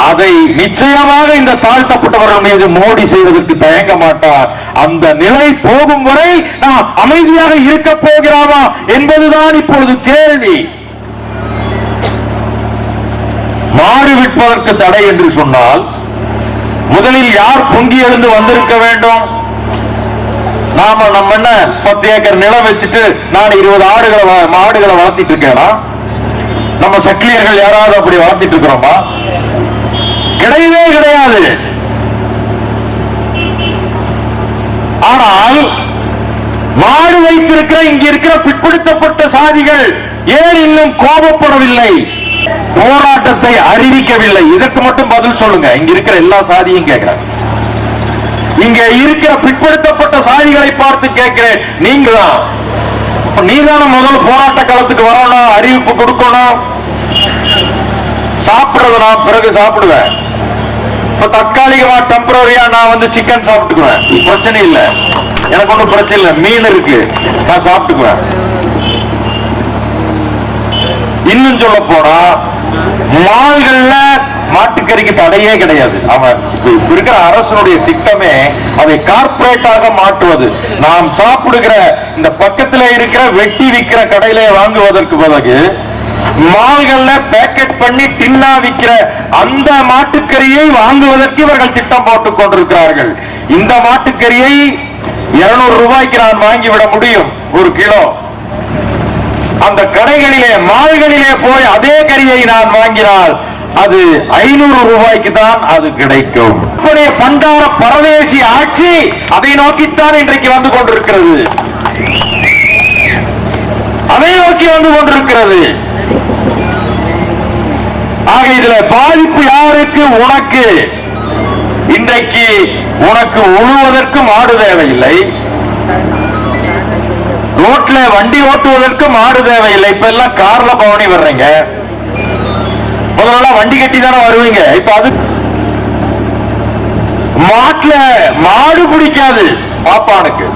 அதை நிச்சயமாக இந்த தாழ்த்தப்பட்டவர்கள் மீது மோடி செய்வதற்கு தயங்க மாட்டார். அந்த நிலை போகும் வரை நாம் அமைதியாக இருக்க போகிறாமா என்பதுதான் இப்பொழுது கேள்வி. மாடு விற்பதற்கு தடை என்று சொன்னால் முதலில் யார் பொங்கி எழுந்து வந்திருக்க வேண்டும்? நாம நம்ம என்ன 10 ஏக்கர் நிலம் வச்சுட்டு நான் 20 மாடுகளை வளர்த்திட்டு இருக்கேனா? நம்ம சக்கிலியர்கள் யாராவது அப்படி வளர்த்திட்டு இருக்கிறோமா? கிடையவே கிடையாது. ஆனால் மாடு வைத்திருக்கிற இங்க இருக்கிற பிற்படுத்தப்பட்ட சாதிகள் ஏன் இன்னும் கோபப்படவில்லை? போராட்டத்தை அறிவிக்கவில்லை. இதற்கு மட்டும் பதில் சொல்லுங்க. இங்க இருக்கிற எல்லா சாதியும் கேட்கிறேன். இங்க இருக்கிற பிற்படுத்தப்பட்ட சாதிகளை பார்த்து கேட்கிறேன். நீதான முதல் போராட்ட களத்துக்கு வரணும், அறிவிப்பு கொடுக்கணும். சாப்பிடுறது நான் பிறகு சாப்பிடுவேன். இப்ப தற்காலிகமா டெம்பரரியா நான் வந்து சிக்கன் சாப்பிட்டுக்குவேன், பிரச்சனை இல்லை. எனக்கு ஒன்றும் பிரச்சனை இல்லை. மீன் இருக்கு, நான் சாப்பிட்டுக்குவேன். இன்னும் சொல்ல போனா மால்கள்ல மாட்டுக்கறிக்கு தடையே கிடையாது. அவன் இருக்கிற அரசனுடைய திட்டமே அதை கார்பரேட்டாக மாற்றுவது. நாம் சாப்பிடுகிற இந்த பக்கத்துல இருக்கிற வெட்டி விற்கிற கடையில வாங்குவதற்கு பிறகு மால்கள்ல பேக்கெட் பண்ணி டின்னா விற்கிற அந்த மாட்டுக்கறியை வாங்குவதற்கு இவர்கள் திட்டம் போட்டுக் கொண்டிருக்கிறார்கள். இந்த மாட்டுக்கறியை 200 ரூபாய்க்கு நான் வாங்கிவிட முடியும் ஒரு கிலோ. அந்த கடைகளிலே மால்களிலே போய் அதே கறியை நான் வாங்கினால் அது 500 ரூபாய்க்கு தான் அது கிடைக்கும். பண்டார பரதேசி ஆட்சி அதை நோக்கித்தான் இன்றைக்கு வந்து கொண்டிருக்கிறது. அதை நோக்கி வந்து கொண்டிருக்கிறது. ஆக இதுல பாதிப்பு யாருக்கு? உனக்கு. இன்றைக்கு உனக்கு உழுவதற்கு மாடு தேவையில்லை, ரோட்ல வண்டி ஓட்டுவதற்கு மாடு தேவையில்லை. இப்ப எல்லாம் கார்ல பவனி வர்றீங்க. முதல்ல வண்டி கட்டி தானே வருவீங்க. இப்ப அது மாட்டுல மாடு குடிக்காது. பாப்பானுக்கு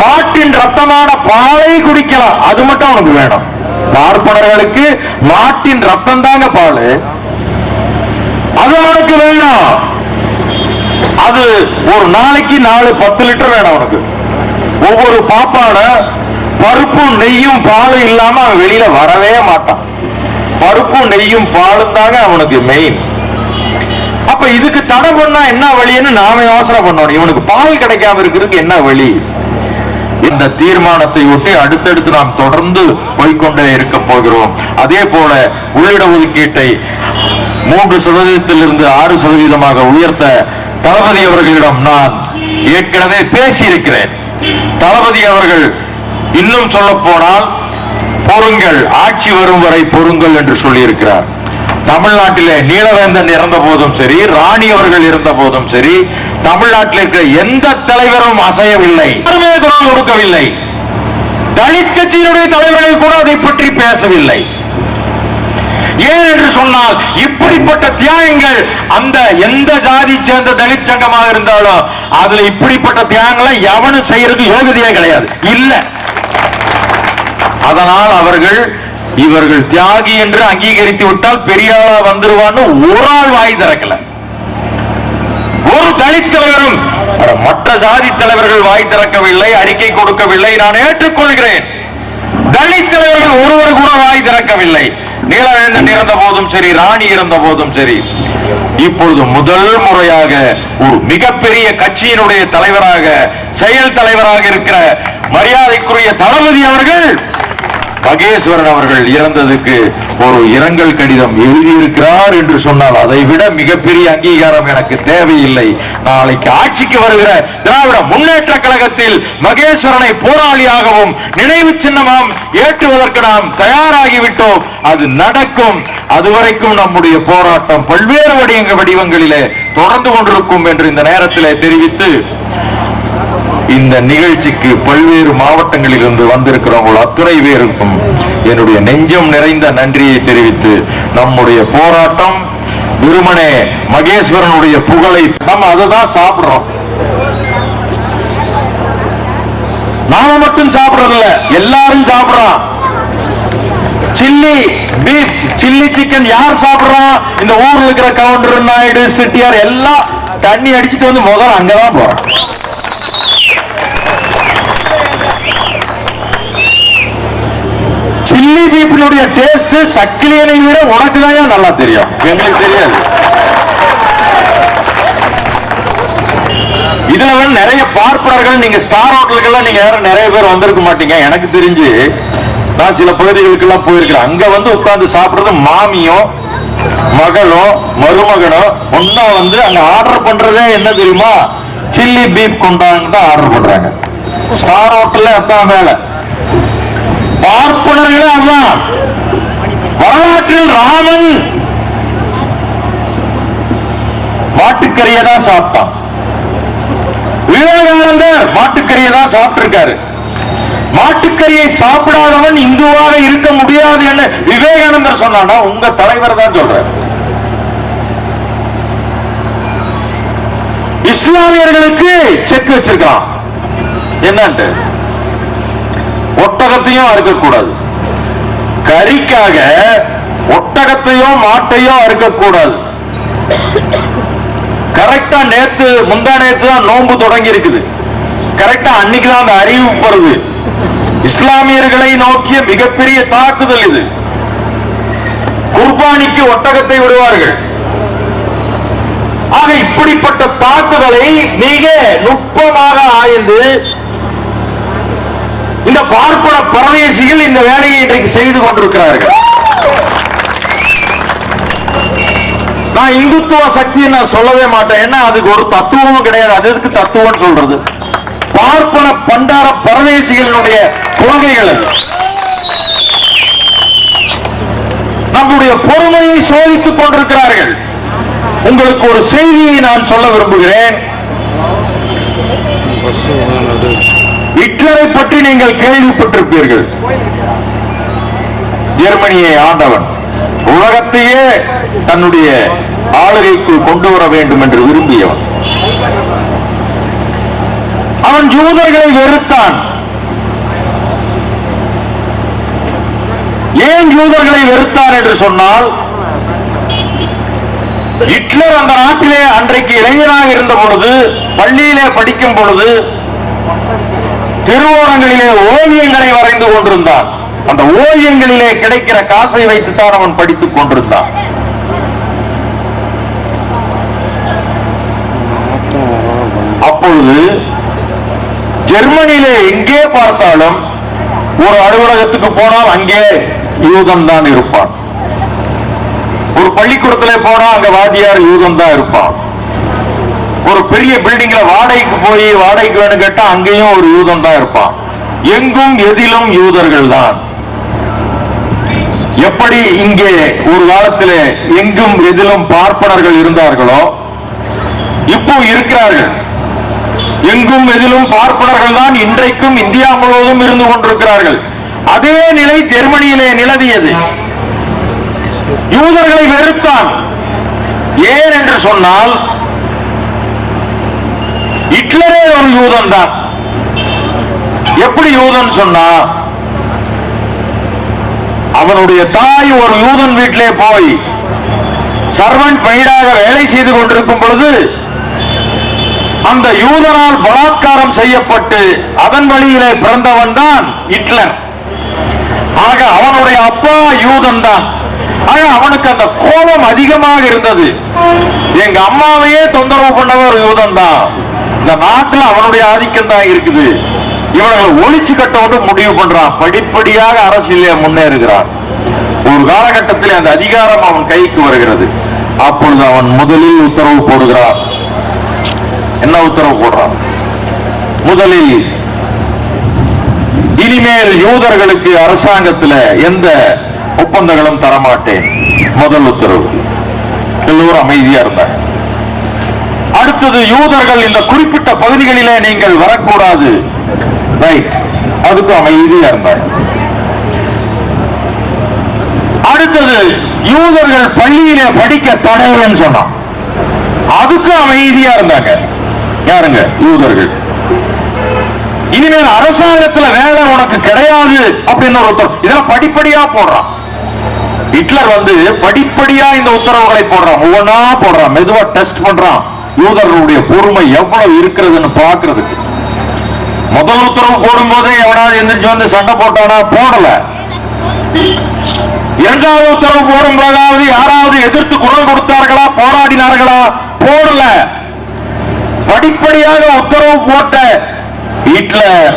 மாட்டின் ரத்தமான பாலை குடிக்கலாம். அது மட்டும் அவனுக்கு வேணும். பார்ப்பனர்களுக்கு மாட்டின் ரத்தம் தாங்க பால். அது அவனுக்கு வேணும். அது ஒரு நாளைக்கு 4-10 லிட்டர் வேணும் அவனுக்கு. ஒவ்வொரு பாப்பான பருப்பும் நெய்யும் பாலும் இல்லாம அவன் வெளியில வரவே மாட்டான். பருப்பும் நெய்யும் பாலும் தாங்க அவனுக்கு மெயின். அப்ப இதுக்கு தடை பண்ணா என்ன வழின்னு நாம யோசனை பண்ணணும். இவனுக்கு பால் கிடைக்காம இருக்கிறதுக்கு என்ன வழி? இந்த தீர்மானத்தை ஒட்டி அடுத்தடுத்து நாம் தொடர்ந்து போய்கொண்டே இருக்க போகிறோம். அதே போல உள்ளிட ஒதுக்கீட்டை 3% 6% உயர்த்த தளபதி அவர்களிடம் நான் ஏற்கனவே பேசியிருக்கிறேன். தளபதி அவர்கள் இன்னும் சொல்ல போனால் பொறுங்கள், ஆட்சி வரும் வரை பொறுங்கள் என்று சொல்லியிருக்கிறார். தமிழ்நாட்டிலே நீலவேந்தன் இறந்த போதும் சரி, ராணி அவர்கள் இருந்த போதும் சரி, தமிழ்நாட்டில் இருக்கிற எந்த தலைவரும் அசையவில்லை, யாருமே குரல் கொடுக்கவில்லை. தலித் கட்சியினுடைய தலைவர்கள் கூட அதை பற்றி பேசவில்லை. ஏன் என்று சொன்னால் இப்படிப்பட்ட தியாகங்கள் அந்த எந்த ஜாதி சேர்ந்த தலித் சங்கமாக இருந்தாலும் அதுல இப்படிப்பட்ட தியாகங்களை எவனும் செய்யறது யோகியதையே கிடையாது, இல்ல. அதனால் இவர்கள் தியாகி என்று அங்கீகரித்து விட்டால் பெரிய ஆளா வந்துருவான்னு ஒரு ஆள் வாய் திறக்கல. ஒரு தலித் தலைவரும் மற்ற ஜாதி தலைவர்கள் வாய் திறக்கவில்லை, அறிக்கை கொடுக்கவில்லை. நான் ஏற்றுக்கொள்கிறேன். தலித் தலைவர்கள் ஒருவர் கூட வாய் திறக்கவில்லை. நீலவேந்தன் இருந்த போதும் சரி, ராணி இருந்த போதும் சரி. இப்பொழுது முதல் முறையாக ஒரு மிகப்பெரிய கட்சியினுடைய தலைவராக, செயல் தலைவராக இருக்கிற மரியாதைக்குரிய தளபதி அவர்கள் மகேஸ்வரன் அவர்கள் இறந்ததுக்கு ஒரு இரங்கல் கடிதம் எழுதியிருக்கிறார் என்று சொன்னால் அதை விட மிகப்பெரிய அங்கீகாரம் எனக்கு தேவையில்லை. நாளைக்கு ஆட்சிக்கு வருகிற திராவிட முன்னேற்ற கழகத்தில் மகேஸ்வரனை போராளியாகவும் நினைவு சின்னமாகவும் ஏற்றுவதற்கு நாம் தயாராகிவிட்டோம். அது நடக்கும். அதுவரைக்கும் நம்முடைய போராட்டம் பல்வேறு வடிவங்களிலே தொடர்ந்து கொண்டிருக்கும் என்று இந்த நேரத்திலே தெரிவித்து, இந்த நிகழ்ச்சிக்கு பல்வேறு மாவட்டங்களில் இருந்து வந்திருக்கிறவங்க அத்துணை பேருக்கும் என்னுடைய நெஞ்சம் நிறைந்த நன்றியை தெரிவித்து, நம்முடைய போராட்டம் வெறுமனே மகேஸ்வரனுடைய புகழை நம்ம அதை தான் சாப்பிடுறோம். நாம மட்டும் சாப்பிடுறதில்ல, எல்லாரும் சாப்பிடுறோம். சில்லி பீஃப், சில்லி சிக்கன் யார் சாப்பிடுறோம்? இந்த ஊர்ல இருக்கிற கவுண்டர், நாயுடு, செட்டியார் எல்லாம் தண்ணி அடிச்சுட்டு வந்து முதல்ல அங்கதான் போறோம். சில்லி பீஃபினுடைய டேஸ்ட் சக்கிலியனை விட உனக்கு தான் நல்லா தெரியும், எங்களுக்கு தெரியாது. இதுல வந்து நிறைய பார்ப்பனர்கள், நீங்க ஸ்டார் ஹோட்டலுக்கெல்லாம் நீங்க யாரும் நிறைய பேர் வந்திருக்க மாட்டீங்க. எனக்கு தெரிஞ்சு நான் சில பகுதிகளுக்கு எல்லாம் போயிருக்கிறேன். அங்க வந்து உட்கார்ந்து சாப்பிடுறது மாமியும் மகளும் மருமகனும் ஒன்னா வந்து அங்க ஆர்டர் பண்றதே என்ன தெரியுமா? சில்லி பீஃப் கொண்டாங்க தான் ஆர்டர் பண்றாங்க. ஸ்டார் ஹோட்டல்ல அதான் வேலை. பார்ப்பனர்களே அதுதான். வரலாற்றில் ராமன் மாட்டுக்கறியை தான் சாப்பிட்டான். விவேகானந்தர் மாட்டுக்கறியை தான் சாப்பிட்டு இருக்காரு. மாட்டுக்கறியை சாப்பிடாதவன் இந்துவாக இருக்க முடியாது என்று விவேகானந்தர் சொன்னா உங்க தலைவர் தான் சொல்ற. இஸ்லாமியர்களுக்கு செக் வச்சிருக்கான். என்னன்ட்டு ஒட்டகத்தையும் அறுக்கக்கூடாது, கறிக்காக ஒட்டகத்தையோ மாட்டையோ அறுக்கக்கூடாது. கரெக்டா முந்தா நேத்து தான் நோன்பு தொடங்கி இருக்குது. கரெக்டா அன்னைக்கு தான் அந்த அறிவிப்பு வருது. இஸ்லாமியர்களை நோக்கிய மிகப்பெரிய தாக்குதல் இது. குர்பானிக்கு ஒட்டகத்தை விடுவார்கள். ஆக இப்படிப்பட்ட தாக்குதலை மிக நுட்பமாக ஆய்ந்து இந்த பார்ப்பன பரதேசிகள் இந்த வேலையை இன்றைக்கு செய்து கொண்டிருக்கிறார்கள். நான் இந்துத்துவ சக்தியை நான் சொல்லவே மாட்டேன். ஏன்னா அதுக்கு ஒரு தத்துவமும் கிடையாது. அது எதுக்கு தத்துவம் சொல்றது? பார்ப்பன பண்டார பரதேசிகளுடைய கொள்கைகள். நம்முடைய பொறுமையை சோதித்துக் கொண்டிருக்கிறார்கள். உங்களுக்கு ஒரு செய்தியை நான் சொல்ல விரும்புகிறேன். ஹிட்லரை பற்றி நீங்கள் கேள்விப்பட்டிருப்பீர்கள். ஜெர்மனியை ஆண்டவன், உலகத்தையே தன்னுடைய ஆளுகைக்குள் கொண்டு வர வேண்டும் என்று விரும்பியவன். அவன் யூதர்களை வெறுத்தான். ஏன் யூதர்களை வெறுத்தான் என்று சொன்னால், ஹிட்லர் அந்த நாட்டிலே அன்றைக்கு இளைஞராக இருந்த பொழுது, பள்ளியிலே படிக்கும் பொழுது திருவோணங்களிலே ஓவியங்களை வரைந்து கொண்டிருந்தான். அந்த ஓவியங்களிலே கிடைக்கிற காசை வைத்துத்தான் அவன் படித்துக் கொண்டிருந்தான். அப்பொழுது ஜெர்மனியிலே எங்கே பார்த்தாலும் ஒரு அலுவலகத்துக்கு போனால் அங்கே யூதன் தான் இருப்பான். ஒரு பள்ளிக்கூடத்தில் போனா அங்க வாத்தியார் யூதன் தான் இருப்பான். ஒரு பெரிய பில்டிங்ல வாடகைக்கு போய் வாடகைக்கு வேணும் கேட்டா அங்கேயும் ஒரு யூதன் தான் இருப்பான். எங்கும் எதிலும் யூதர்கள் தான். எப்படி இங்கே ஒரு காலத்தில் எங்கும் எதிலும் பார்ப்பனர்கள் இருந்தார்களோ இப்போ இருக்கிறார்கள். எங்கும் எதிலும் பார்ப்பனர்கள் தான் இன்றைக்கும் இந்தியா முழுவதும் இருந்து கொண்டிருக்கிறார்கள். அதே நிலை ஜெர்மனியிலே நிலவியது. யூதர்களை வெறுத்தான். ஏன் என்று சொன்னால், ஹிட்லரே ஒரு யூதன் தான். எப்படி யூதன் சொன்னா, அவனுடைய தாய் ஒரு யூதன் வீட்டிலே போய் சர்வன்ட் மெய்டாக வேலை செய்து கொண்டிருக்கும் பொழுது அந்த யூதனால் பலாத்காரம் செய்யப்பட்டு அதன் வழியிலே பிறந்தவன் தான் ஹிட்லர். ஆக அவனுடைய அப்பா யூதன் தான். ஆக அவனுக்கு அந்த கோபம் அதிகமாக இருந்தது. எங்க அம்மாவையே தொந்தரவு பண்ணவர் யூதன் தான். இந்த நாட்டில் அவனுடைய ஆதிக்கம் தான் இருக்குது. இவர்களை ஒழிச்சு கட்ட முடிவு பண்றான். படிப்படியாக அரசியலே முன்னேறுகிறான். ஒரு காலகட்டத்தில் அந்த அதிகாரம் அவன் கைக்கு வருகிறது. அப்பொழுது அவன் முதலில் உத்தரவு போடுகிறான். என்ன உத்தரவு போடுறான்? முதலில் இனிமேல் யூதர்களுக்கு அரசாங்கத்தில் எந்த ஒப்பந்தங்களும் தரமாட்டேன். முதல் உத்தரவு. எல்லோரும் அமைதியா இருந்தாங்க. அடுத்தது, யூதர்கள் இந்த குறிப்பிட்ட பகுதிகளிலே நீங்கள் வரக்கூடாது. ரைட், அதுக்கு அமைதியா இருந்தாங்க. அடுத்தது, யூதர்கள் பள்ளியிலே படிக்க தடைன்னு சொன்னான். அதுக்கு அமைதியா இருந்தாங்க. யாருங்க? யூதர்கள். இனிமேல் அரசாங்கத்துல வேலை உனக்கு கிடையாது அப்படின்னு ஒரு உத்தரவு. இதெல்லாம் படிப்படியா போடுறான். ஹிட்லர் படிப்படியா இந்த உத்தரவுகளை போடுறான். ஒவ்வொன்னா போடுறான். மெதுவா டெஸ்ட் பண்றான். யூதர்களுடைய பொறுமை எவ்வளவு இருக்கிறதுன்னு பாக்குறதுக்கு. முதல் உத்தரவு போடும் போதே எவனாவது எந்திரிச்சு சண்டை போட்டானா? போடல. இரண்டாவது உத்தரவு போடும் போதாவது யாராவது எதிர்த்து குரல் கொடுத்தார்களா? போராடினார்களா? போடல. படிப்படியாக உத்தரவு போட்ட ஹிட்லர்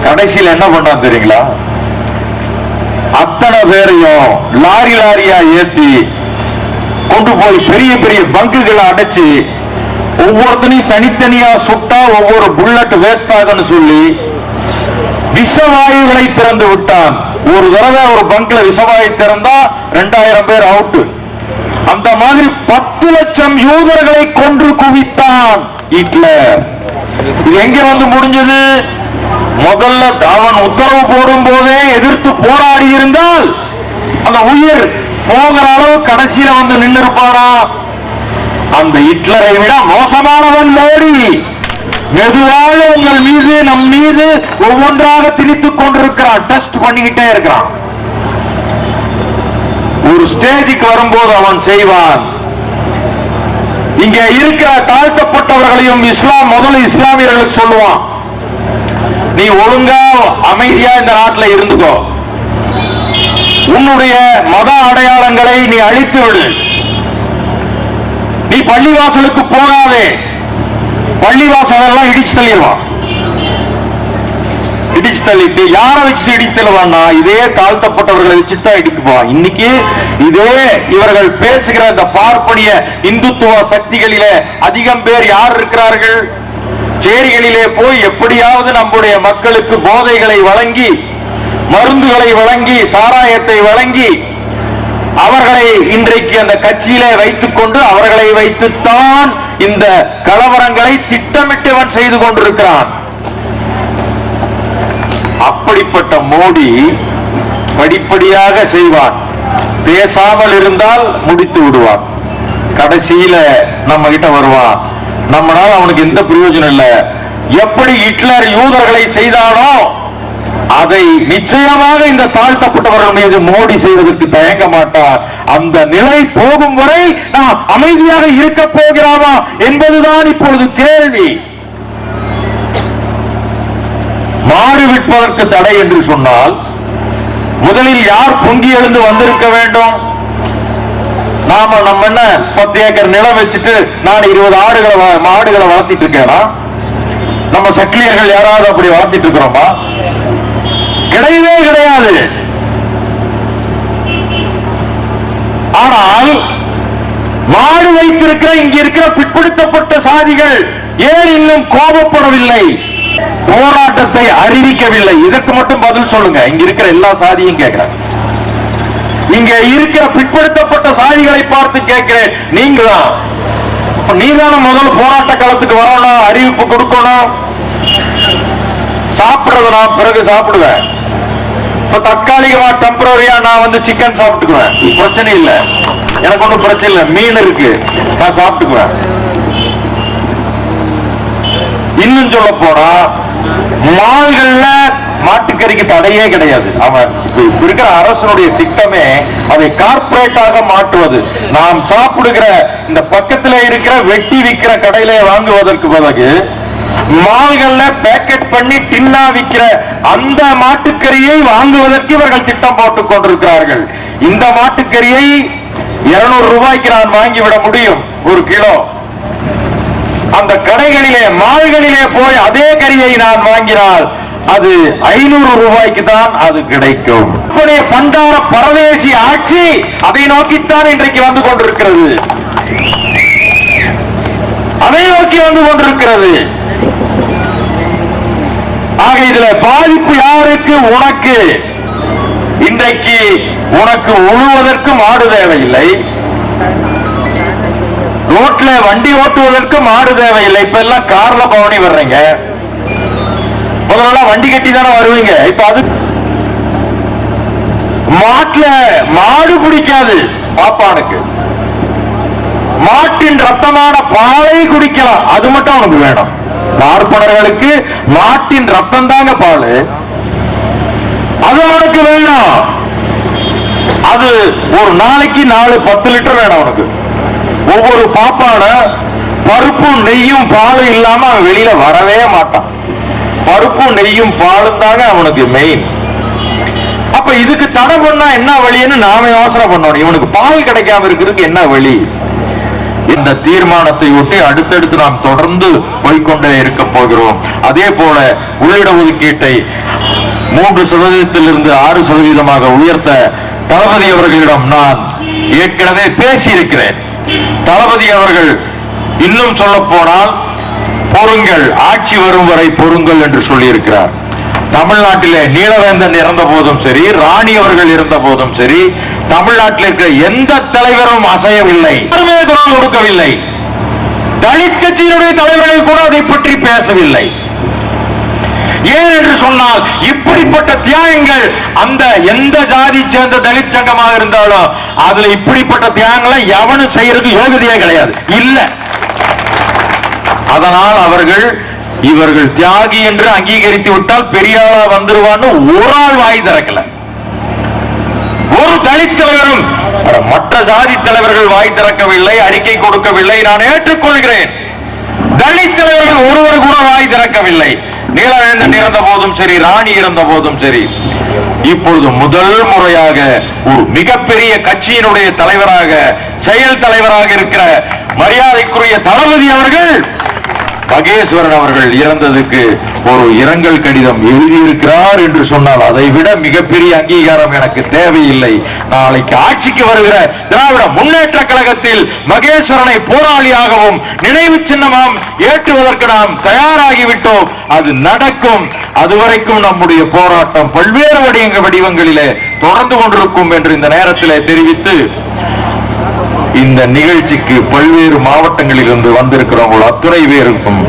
கடைசியில் என்ன பண்ணான் தெரியுங்களா? அத்தனை பேரையும் லாரி லாரியா ஏத்தி கொண்டு போய் பெரிய பெரிய பங்குகளை அடைச்சு ஒவ்வொருத்தனையும் தனித்தனியா சுட்டா ஒவ்வொரு புல்லட் வேஸ்ட் ஆகுன்னு சொல்லி விஷவாயுகளை திறந்து விட்டான். ஒரு தடவை ஒரு பங்க்ல விஷவாயு திறந்தா 2000 பேர் அவுட். அந்த மாதிரி 10 லட்சம் யூதர்களை கொன்று குவித்தான் ஹிட்லர். இது எங்க முடிஞ்சது? முதல்ல அவன் உத்தரவு போடும் போதே எதிர்த்து போராடி இருந்தால் அந்த உயிர் போகிற அளவு கடைசியில நின்று இருப்பானா? அந்த ஹிட்லரை விட மோசமானவன் மோடி. மெதுவாக உங்கள் மீது நம் மீது ஒவ்வொன்றாக திணித்துக் கொண்டிருக்கிறான். டெஸ்ட் பண்ணிக்கிட்டே இருக்கிறான். ஒரு ஸ்டேஜுக்கு வரும்போது அவன் செய்வான். இங்க இருக்கிற தாழ்த்தப்பட்டவர்களையும் முதல்ல இஸ்லாமியர்களுக்கு சொல்லுவான், நீ ஒழுங்கா அமைதியா இந்த நாட்டில் இருந்துக்கோ. உன்னுடைய மத அடையாளங்களை நீ அழித்து விடு. நீ பள்ளிவாசலுக்கு போகாதே. பள்ளிவாசலெல்லாம் இடிச்சு தள்ளிடுவான். இடிச்சு தள்ளிட்டு யாரை வச்சு இடிச்சு தள்ளுவான்னா இதே தாழ்த்தப்பட்டவர்களை வச்சுட்டு தான் இடிக்குவான். இன்னைக்கு இதே இவர்கள் பேசுகிற இந்த பார்ப்பனிய இந்துத்துவ சக்திகளிலே அதிகம் பேர் யார் இருக்கிறார்கள்? சேரிகளிலே போய் எப்படியாவது நம்முடைய மக்களுக்கு போதைகளை வழங்கி, மருந்துகளை வழங்கி, சாராயத்தை வழங்கி அவர்களை இன்றைக்கு அந்த கட்சியிலே வைத்துக் கொண்டு அவர்களை வைத்துத்தான் இந்த கலவரங்களை திட்டமிட்டவன் செய்து கொண்டிருக்கிறான். அப்படிப்பட்ட மோடி படிப்படியாக செய்வான். பேசாமல் இருந்தால் முடித்து விடுவான். கடைசியில நம்ம கிட்ட வருவான். நம்மளால அவனுக்கு எந்த பிரயோஜனம் இல்ல. எப்படி ஹிட்லர் யூதர்களை செய்தானோ அதை நிச்சயமாக இந்த தாழ்த்தப்பட்டவர்கள் மீது மோடி செய்வதற்கு தயங்க மாட்டார். அந்த நிலை போகும் வரை நாம் அமைதியாக இருக்க போகிறாமா என்பதுதான் இப்பொழுது கேள்வி. மாடு விற்பதற்கு தடை என்று சொன்னால் முதலில் யார் பொங்கி எழுந்து வந்திருக்க வேண்டும்? நாம நம்ம என்ன 10 ஏக்கர் நிலம் வச்சுட்டு நான் 20 மாடுகளை வளர்த்திட்டு இருக்கேனா? நம்ம சக்கிலியர்கள் யாராவது அப்படி வளர்த்திட்டு இருக்கிறோமா? கிடையவே கிடையாது. ஆனால் மாடு வைத்திருக்கிற இங்க இருக்கிற பிற்படுத்தப்பட்ட சாதிகள் ஏன் இன்னும் கோபப்படவில்லை? போராட்டத்தை அறிவிக்கவில்லை. இதற்கு மட்டும் பதில் சொல்லுங்க. இங்க இருக்கிற எல்லா சாதியும் கேட்கிறேன். இங்க இருக்கிற பிற்படுத்தப்பட்ட சாதிகளை பார்த்து கேட்கிறேன். நீதான முதல் போராட்ட களத்துக்கு வரணும், அறிவிப்பு கொடுக்கணும். சாப்பிடுறது நான் பிறகு சாப்பிடுவேன். இப்ப தற்காலிகமா டெம்பரரியா நான் வந்து சிக்கன் சாப்பிட்டுக்குவேன், பிரச்சனை இல்ல. எனக்கு ஒன்றும் பிரச்சனை இல்லை. மீன் இருக்கு, நான் சாப்பிட்டுக்குவேன். இன்னும் சொல்ல போனா மால்கள்ல மாட்டுக்கறிக்கு தடையே கிடையாது. அவன் இருக்கிற அரசனுடைய திட்டமே அதை கார்பரேட்டாக மாற்றுவது. நாம் சாப்பிடுகிற இந்த பக்கத்துல இருக்கிற வெட்டி விற்கிற கடையில வாங்குவதற்கு பதிலாக மால்கள்ல பேக்கெட் பண்ணி டின்னா விற்கிற அந்த மாட்டுக்கறியை வாங்குவதற்கு இவர்கள் திட்டம் போட்டுக் கொண்டிருக்கிறார்கள். இந்த மாட்டுக்கறியை 200 ரூபாய்க்கு நான் வாங்கிவிட முடியும் ஒரு கிலோ. அந்த கடைகளிலே மால்களிலே போய் அதே கறியை நான் வாங்கினால் அது 500 ரூபாய்க்கு தான் அது கிடைக்கும். பண்டார பரதேசி ஆட்சி அதை நோக்கித்தான் இன்றைக்கு வந்து கொண்டிருக்கிறது. அதை நோக்கி வந்து கொண்டிருக்கிறது. ஆக இதுல பாதிப்பு யாருக்கு? உனக்கு. இன்றைக்கு உனக்கு உழுவதற்கு மாடு தேவையில்லை, ரோட்ல வண்டி ஓட்டுவதற்கு மாடு தேவையில்லை. இப்ப எல்லாம் கார்ல பவனி வர்றீங்க. முதல்ல வண்டி கட்டி தானே வருவீங்க. இப்ப அது மாட்டுல மாடு பிடிக்காது. பாப்பானுக்கு மாட்டின் ரத்தமான பாலை குடிக்கலாம், அது மட்டும் அவனுக்கு வேணும். பார்ப்பனர்களுக்கு மாட்டின் ரத்தம் தாங்க பால், அது அவனுக்கு வேணும். அது ஒரு நாளைக்கு 4-10 லிட்டர் வேணும் அவனுக்கு. ஒவ்வொரு பாப்பான பருப்பும் நெய்யும் பாலும் இல்லாம அவன் வெளியில வரவே மாட்டான். பருப்பும் நெய்யும் பாலும் தாங்க அவனுக்கு மெயின். அப்ப இதுக்கு தடை பண்ணா என்ன வழின்னு நாம யோசனை பண்ணணும். இவனுக்கு பால் கிடைக்காம இருக்கிறதுக்கு என்ன வழி? இந்த தீர்மானத்தை ஒட்டி அடுத்தடுத்து நாம் தொடர்ந்து போய்கொண்டே இருக்க போகிறோம். அதே போல உள்ளிட ஒதுக்கீட்டை 3% 6% உயர்த்த தளபதி அவர்களிடம் நான் ஏற்கனவே பேசியிருக்கிறேன். தளபதி அவர்கள் இன்னும் சொல்ல போனால் பொறுங்கள், ஆட்சி வரும் வரை பொறுங்கள் என்று சொல்லியிருக்கிறார். தமிழ்நாட்டிலே நீலவேந்தன் இறந்த போதும் சரி, ராணி அவர்கள் இருந்த போதும் சரி, தமிழ்நாட்டில் இருக்கிற எந்த தலைவரும் அசையவில்லை, யாருமே குரல் கொடுக்கவில்லை. தலித் கட்சியினுடைய தலைவர்கள் கூட அதை பற்றி பேசவில்லை. ஏன் என்று சொன்னால் இப்படிப்பட்ட தியாகங்கள் அந்த எந்த ஜாதி சேர்ந்த தலித் சங்கமாக இருந்தாலும் அதுல இப்படிப்பட்ட தியாகங்களை எவனும் செய்யறது யோகியதையே கிடையாது, இல்ல. அதனால் இவர்கள் தியாகி என்று அங்கீகரித்து விட்டால் பெரியாளா வந்துருவான்னு ஒரு ஆள் வாய் திறக்கல. ஒரு தலித் தலைவரும் மற்ற ஜாதி தலைவர்கள் வாய் திறக்கவில்லை, அறிக்கை கொடுக்கவில்லை. நான் ஏற்றுக்கொள்கிறேன். தலித் தலைவர்கள் ஒருவர் கூட வாய் திறக்கவில்லை. நீலவேந்தன் இறந்த போதும் சரி, ராணி இறந்த போதும் சரி. இப்பொழுது முதல் முறையாக ஒரு மிகப்பெரிய கட்சியினுடைய தலைவராக, செயல் தலைவராக இருக்கிற மரியாதைக்குரிய தளபதி அவர்கள் மகேஸ்வரன் அவர்கள் இறந்ததுக்கு ஒரு இரங்கல் கடிதம் எழுதியிருக்கிறார் என்று சொன்னால் அதை விட மிகப்பெரிய அங்கீகாரம் எனக்கு தேவையில்லை. நாளைக்கு ஆட்சிக்கு வருகிற திராவிட முன்னேற்ற கழகத்தில் மகேஸ்வரனை போராளியாகவும் நினைவு சின்னமாகவும் ஏற்றுவதற்கு நாம் தயாராகிவிட்டோம். அது நடக்கும். அதுவரைக்கும் நம்முடைய போராட்டம் பல்வேறு வடிவங்களிலே தொடர்ந்து கொண்டிருக்கும் என்று இந்த நேரத்திலே தெரிவித்து இந்த நிகழ்ச்சிக்கு பல்வேறு மாவட்டங்களில் இருந்து வந்திருக்கிறவங்க அத்துணை பேருக்கும்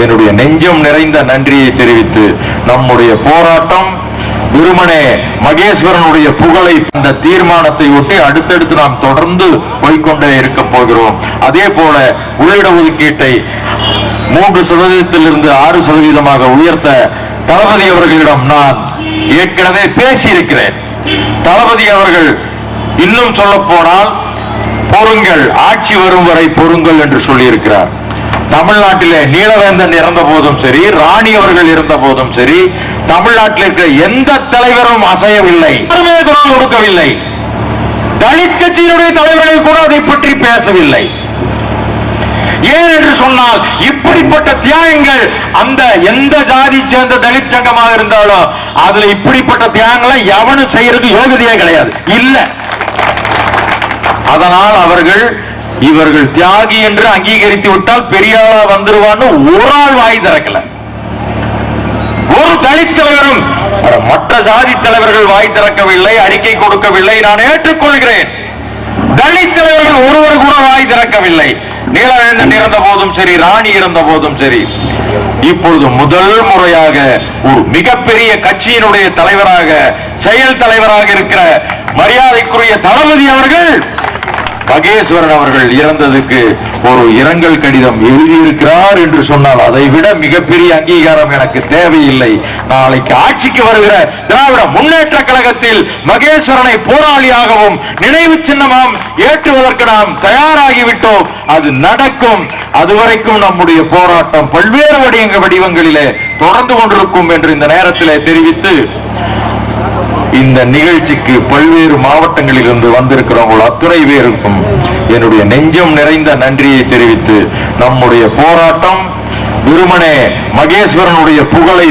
என்னுடைய நெஞ்சம் நிறைந்த நன்றியை தெரிவித்து நம்முடைய போராட்டம் வெறுமனே மகேஸ்வரனுடைய புகழை அந்த தீர்மானத்தை ஒட்டி அடுத்தடுத்து நாம் தொடர்ந்து போய்கொண்டே இருக்க போகிறோம். அதே போல உள்ளிட ஒதுக்கீட்டை 3% 6% உயர்த்த தளபதி அவர்களிடம் நான் ஏற்கனவே பேசியிருக்கிறேன். தளபதி அவர்கள் இன்னும் சொல்ல போனால் பொறுங்கள், ஆட்சி வரும் வரை பொறுங்கள் என்று சொல்லியிருக்கிறார். தமிழ்நாட்டிலே நீலவேந்தன் இறந்த போதும் சரி, ராணி அவர்கள் இருந்த போதும் சரி, தமிழ்நாட்டில் இருக்கிற எந்த தலைவரும் அசையவில்லை, யாருமே குரல் கொடுக்கவில்லை. தலித் கட்சியினுடைய தலைவர்கள் கூட அதை பற்றி பேசவில்லை. ஏன் என்று சொன்னால் இப்படிப்பட்ட தியாகங்கள் அந்த எந்த ஜாதி சேர்ந்த தலித் சங்கமாக இருந்தாலும் அதுல இப்படிப்பட்ட தியாகங்களை எவனும் செய்யறதுக்கு யோகியதையே கிடையாது, இல்ல. அதனால் இவர்கள் தியாகி என்று அங்கீகரித்து விட்டால் பெரியாளா வந்துருவான்னு ஒரு ஆள் வாய் திறக்கல. ஒரு தலித் தலைவரும் மற்ற ஜாதி தலைவர்கள் வாய் திறக்கவில்லை, அறிக்கை கொடுக்கவில்லை. நான் ஏற்றுக்கொள்கிறேன். தலித் தலைவர்கள் ஒருவர் கூட வாய் திறக்கவில்லை. நீலவேந்தன் இறந்த போதும் சரி, ராணி இறந்த போதும் சரி. இப்பொழுது முதல் முறையாக ஒரு மிகப்பெரிய கட்சியினுடைய தலைவராக, செயல் தலைவராக இருக்கிற மரியாதைக்குரிய தளபதி அவர்கள் மகேஸ்வரன் அவர்கள் இறந்ததுக்கு ஒரு இரங்கல் கடிதம் எழுதியிருக்கிறார் என்று சொன்னால் அதை விட மிகப்பெரிய அங்கீகாரம் எனக்கு தேவையில்லை. நாளைக்கு ஆட்சிக்கு வருகிற திராவிட முன்னேற்ற கழகத்தில் மகேஸ்வரனை போராளியாகவும் நினைவு சின்னமாகவும் ஏற்றுவதற்கு நாம் தயாராகிவிட்டோம். அது நடக்கும். அதுவரைக்கும் நம்முடைய போராட்டம் பல்வேறு வடிவங்களிலே தொடர்ந்து கொண்டிருக்கும் என்று இந்த நேரத்திலே தெரிவித்து, இந்த நிகழ்ச்சிக்கு பல்வேறு மாவட்டங்களில் இருந்து வந்திருக்கிறவங்க அத்துணை பேருக்கும் என்னுடைய நெஞ்சம் நிறைந்த நன்றியை தெரிவித்து நம்முடைய போராட்டம் வெறுமனே மகேஸ்வரனுடைய புகழை